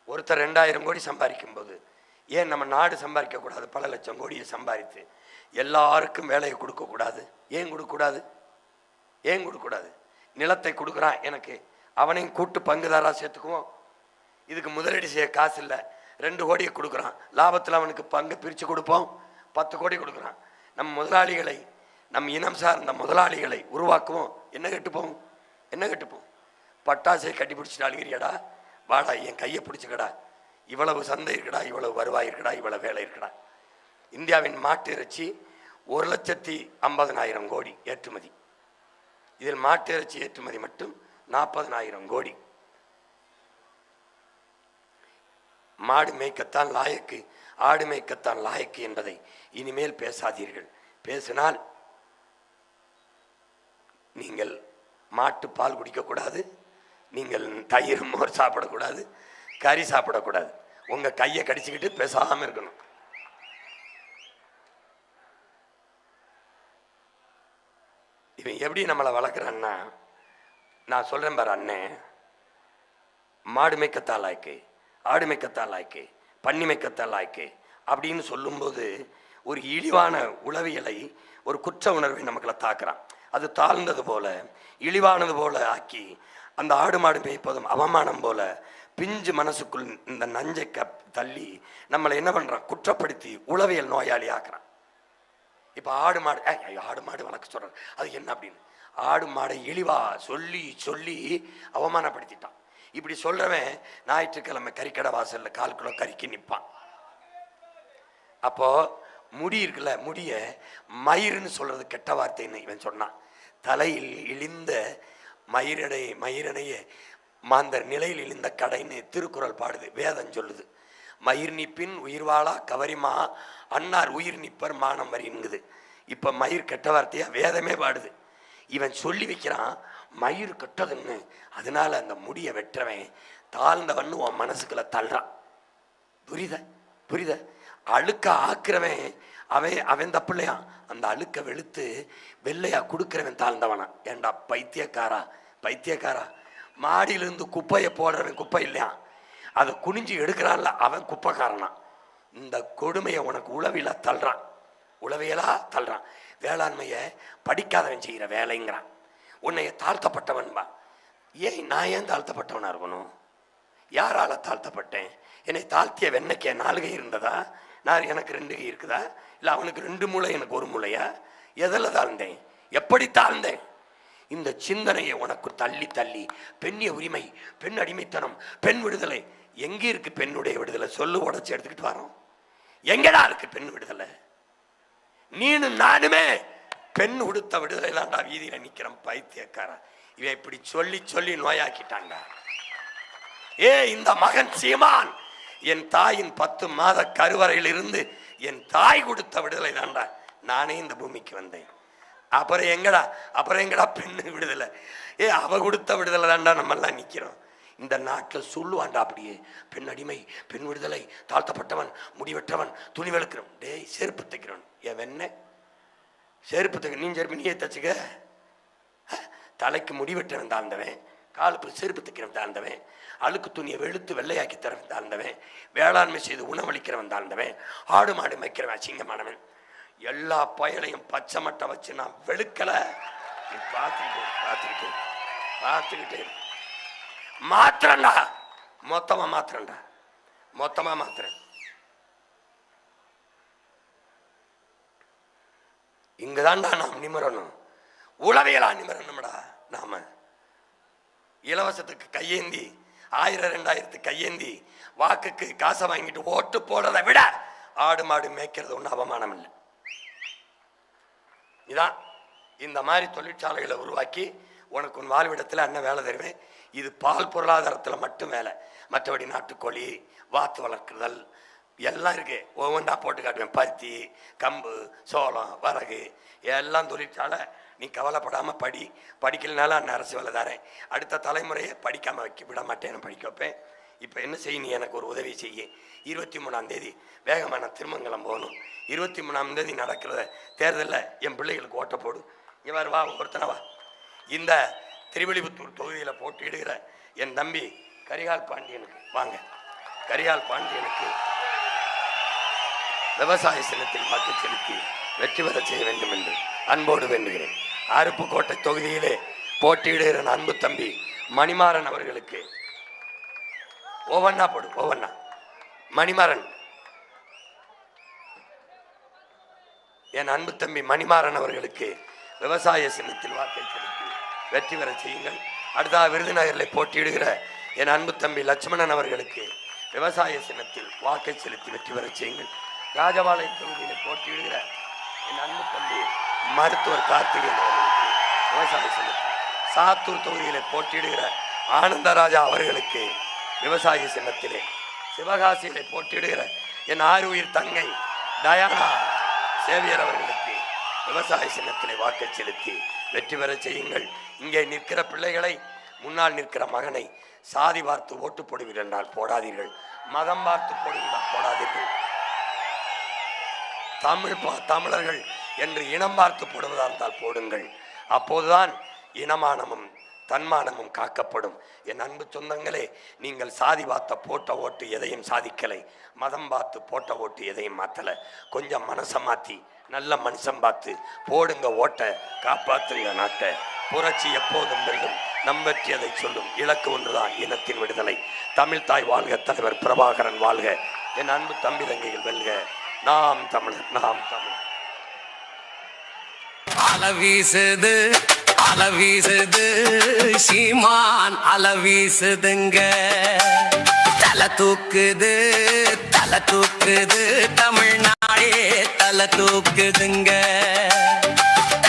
ஒருத்தர் 2000 கோடி சம்பாதிக்கும் போது ஏன் நம்ம நாடு சம்பாதிக்கக்கூடாது? பல லட்சம் கோடியை சம்பாதித்து எல்லாருக்கும் வேலையை கொடுக்கக்கூடாது? ஏன் கொடுக்கக்கூடாது? ஏன் கொடுக்கக்கூடாது? நிலத்தை கொடுக்குறான் எனக்கு, அவனையும் கூட்டு பங்குதாராக சேர்த்துக்குவோம். இதுக்கு முதலீடு செய்ய காசு இல்லை, 2 கோடியை கொடுக்குறான், லாபத்தில் அவனுக்கு பங்கு பிரித்து கொடுப்போம். 10 கோடி கொடுக்குறான். நம் முதலாளிகளை, நம் இனம் சார்ந்த முதலாளிகளை உருவாக்குவோம். என்ன கட்டுப்போம்? என்ன கட்டுப்போம்? பட்டாசை கட்டி பிடிச்சிட்டு அழுகிறியடா, வாடா என் கையை பிடிச்சிக்கடா, இவ்வளவு சந்தை இருக்குடா, இவ்வளவு வருவாய் இருக்குடா, இவ்வளவு வேலை இருக்குடா. இந்தியாவின் மாட்டு இறைச்சி 1,50,000 கோடி ஏற்றுமதி. இதில் மாட்டு இறைச்சி ஏற்றுமதி மட்டும் 40,000 கோடி. மாடு மேய்க்கத்தான் லாயக்கு, ஆடு மேய்க்கத்தான் லாயக்கு என்பதை இனிமேல் பேசாதீர்கள். பேசினால் நீங்கள் மாட்டு பால் குடிக்கக்கூடாது, நீங்கள் தயிர் மோர் சாப்பிடக்கூடாது, கறி சாப்பிடக்கூடாது. உங்க கையை கடிச்சுக்கிட்டு பேசாம இருக்கணும். இவன் எப்படி நம்மளை வளர்க்குறான்னா, நான் சொல்றேன் பாரு அண்ணே, மாடு மேய்க்கத்தான் லாய்க்கு, ஆடு மேய்க்கத்தான் லாய்க்கு, பன்னி மேய்க்கத்தான் லாய்க்கு அப்படின்னு சொல்லும்போது ஒரு இழிவான உளவியலை, ஒரு குற்ற உணர்வை நமக்குள்ள தாக்குறான். அது தாழ்ந்தது போல, இழிவானது போல ஆக்கி அந்த ஆடு மாடு மேய்ப்பதும் அவமானம் போல பிஞ்சு மனசுக்குள் இந்த நஞ்சை தள்ளி நம்மளை என்ன பண்றான்? குற்றப்படுத்தி உளவியல் நோயாளி ஆக்குறான். இப்ப ஆடு மாடு வளர்க்க சொல்றான், அது என்ன அப்படின்னு ஆடு மாடை இழிவா சொல்லி சொல்லி அவமானப்படுத்திட்டான். இப்படி சொல்றவன் ஞாயிற்றுக்கிழமை கறிக்கடை வாசல்ல 1/4 கிலோ கறிக்கு நிற்பான். அப்போ முடி இருக்குல்ல, முடிய மயிருன்னு சொல்றது கெட்ட வார்த்தைன்னு இவன் சொன்னான். தலையில் இழிந்த மயிரனைய மாந்தர் நிலையில் இழிந்த கடைன்னு திருக்குறள் பாடுது, வேதம் சொல்லுது. மயிர் நிப்பின் உயிர் வாழா கவரிமா அன்னார் உயிர் நிப்பர் மானம் வரிங்குது. இப்ப மயிர் கெட்ட வார்த்தையா வேதமே பாடுது. இவன் சொல்லி வைக்கிறான் மயிர் கெட்டதுன்னு. அதனால அந்த முடிய வெற்றவன் தாழ்ந்தவன் உன் மனசுக்குள்ள தள்ளுறான். புரியுத? அழுக்க ஆக்குறவன் அவன் தப்பு இல்லையா? அந்த அழுக்க வெளுத்து வெள்ளையா கொடுக்கிறவன் தாழ்ந்தவனா? ஏண்டா பைத்தியக்காரா, மாடியிலிருந்து குப்பையை போடுறவன் குப்பை இல்லையா, அதை குனிஞ்சு எடுக்கிறான்ல அவன் குப்பைக்காரனா. இந்த கொடுமையை உனக்கு உளவியலா தள்ளுறான். வேளாண்மையை படிக்காதவன் செய்கிற வேலைங்கிறான். உன்னைய தாழ்த்தப்பட்டவன்பா. நான் ஏன் தாழ்த்தப்பட்டவனா இருக்கணும்? யாரால தாழ்த்தப்பட்டேன்? என்னை தாழ்த்திய வெண்ணைக்கு 4 கை இருந்ததா? எனக்கு 2 கை இருக்குதா? இல்லை அவனுக்கு 2 மூளை எனக்கு 1 மூளையா? எதில் தாழ்ந்தேன்? எப்படி தாழ்ந்தேன்? இந்த சிந்தனையை உனக்கு தள்ளி பெண்ணிய உரிமை, பெண் அடிமைத்தனம், பெண் விடுதலை எங்கே இருக்கு? பெண்ணுடைய விடுதலை சொல்லு, உடச்சி எடுத்துக்கிட்டு வரோம். எங்கடா இருக்கு பெண் விடுதலை? நீனும் நானுமே பெண் உடுத்த விடுதலை தான்டா வீதியில நிக்கிறோம். பைத்தியக்காரா, இவன் இப்படி சொல்லி நோயாக்கிட்டாங்க. இந்த மகன் சீமான் என் தாயின் 10 மாத கருவறையில் இருந்து என் தாய் கொடுத்த விடுதலை தான்டா நானே இந்த பூமிக்கு வந்தேன். அப்புறம் எங்கடா பெண்ணு விடுதலை? அவ கொடுத்த விடுதலை தான்டா நம்ம எல்லாம் நிக்கிறோம். இந்த நாட்டில் சொல்லுவான்டா அப்படியே, பெண் அடிமை, பெண் விடுதலை, தாழ்த்தப்பட்டவன், முடிவெற்றவன், துணி வெளுக்கிறவன். டேய் செருப்பு தைக்கிறவன், என் வெண்ண செருப்பு தைக்க, நீ செருப்பு நீயே தச்சுக்க. தலைக்கு முடிவெற்றவன் தாழ்ந்தவன், காலுக்கு செருப்பு தைக்கிறவன் தாழ்ந்தவன், அழுக்கு துணியை வெளுத்து வெள்ளையாக்கி தரவன் தாழ்ந்தவன், வேளாண்மை செய்து உணவளிக்கிறவன் தாழ்ந்தவன், ஆடு மாடு மேய்க்கிறவன் அசிங்கமானவன். எல்லா பயலையும் பச்சை மட்டை வச்சு நான் வெளுக்கல. பார்த்துக்கிட்டே மாத்திரண்டா, மொத்தமா மாத்திரேன். இங்கதான்டா நாம் நிமிரணும், உளவியலா நிமிரணும்டா. நாம இலவசத்துக்கு கையேந்தி 1000-2000 கையேந்தி வாக்குக்கு காசை வாங்கிட்டு ஓட்டு போடுறதை விட ஆடு மாடு மேய்க்கிறது ஒன்றும் அவமானம் இல்லை. இதான் இந்த மாதிரி தொழிற்சாலைகளை உருவாக்கி உனக்கு உன் வாழ்விடத்தில் அண்ணன் வேலை தருவேன். இது பால் பொருளாதாரத்தில் மட்டும் வேலை, மற்றபடி நாட்டுக்கோழி, வாத்து வளர்க்குதல் எல்லாம் இருக்கு. ஒவ்வொன்றா போட்டு காட்டுவேன். பருத்தி, கம்பு, சோளம், வரகு எல்லாம் தொழிற்சாலை. நீ கவலைப்படாமல் படிக்கலனாலும் அண்ணன் அரசு வேலை தரேன். அடுத்த தலைமுறையை படிக்காமல் விட மாட்டேன், படிக்க வைப்பேன். இப்போ என்ன செய்ய, நீ எனக்கு ஒரு உதவி செய்ய. 23ஆம் தேதி வேகமாக நான் திருமங்கலம் போகணும். 23ஆம் தேதி நடக்கிறத தேர்தலில் என் பிள்ளைகளுக்கு ஓட்ட போடு. இவர் வா, ஒருத்தனவா. இந்த திருவிழிபுத்தூர் தொகுதியில் போட்டியிடுகிற என் தம்பி கரிகால் பாண்டியனுக்கு வாங்க. கரியால் பாண்டியனுக்கு விவசாய சின்னத்தில் வாக்கு செலுத்தி வெற்றி பெற செய்ய வேண்டும் என்று அன்போடு வேண்டுகிறேன். அருப்புக்கோட்டை தொகுதியிலே போட்டியிடுகிற அன்பு தம்பி மணிமாறன் அவர்களுக்கு ஒவ்வொன்னா போடு. ஒவ்வொன்னா மணிமாறன், என் அன்பு தம்பி மணிமாறன் அவர்களுக்கு விவசாய சின்னத்தில் வாக்கை செலுத்தி வெற்றி பெற செய்யுங்கள். அடுத்த விருதுநகரில் போட்டியிடுகிற என் அன்பு தம்பி லட்சுமணன் அவர்களுக்கு விவசாய சின்னத்தில் வாக்கை செலுத்தி வெற்றி பெற செய்யுங்கள். ராஜபாளையம் தொகுதியில் போட்டியிடுகிற என் அன்பு தம்பி மருத்துவர் கார்த்திகேயன் அவர்களுக்கு விவசாய சின்னத்தில், சாத்தூர் தொகுதியில் போட்டியிடுகிற ஆனந்தராஜா அவர்களுக்கு விவசாய சின்னத்திலே, சிவகாசியிலே போட்டியிடுகிற என் ஆறுயிர் தங்கை டயானா சேவியர் அவர்களுக்கு விவசாய சின்னத்திலே வாக்கை செலுத்தி வெற்றி பெற செய்யுங்கள். இங்கே நிற்கிற பிள்ளைகளை, முன்னால் நிற்கிற மகனை சாதி பார்த்து ஓட்டு போடுவீர்கள் என்றால் போடாதீர்கள், மதம் பார்த்து போடுவீர்கள் போடாதீர்கள். தமிழர்கள் என்று இனம் பார்த்து போடுவதா இருந்தால் போடுங்கள். அப்போதுதான் இனமானமும் தன்மானமும் காக்கப்படும். என் அன்பு சொந்தங்களே, நீங்கள் சாதி பார்த்த போட்ட ஓட்டு எதையும் சாதிக்கலை, மதம் பார்த்து போட்ட ஓட்டு எதையும் மாற்றலை. கொஞ்சம் மனசை மாற்றி நல்ல மனுஷன் பார்த்து போடுங்க ஓட்டை, காப்பாற்றுங்க நாட்டை. புரட்சி எப்போதும் வெல்லும், நம்பற்றியதை சொல்லும். இலக்கு ஒன்றுதான், இனத்தின் விடுதலை. தமிழ் தாய் வாழ்க, தலைவர் பிரபாகரன் வாழ்க. என் அன்பு தம்பி தங்கைகள் வெல்க. நாம் தமிழர், நாம் தமிழர்.
அலவீசுது அலவீசுது சீமான் அலவீசுதுங்க. தலை தூக்குது தமிழ்நாடே தலை தூக்குதுங்க.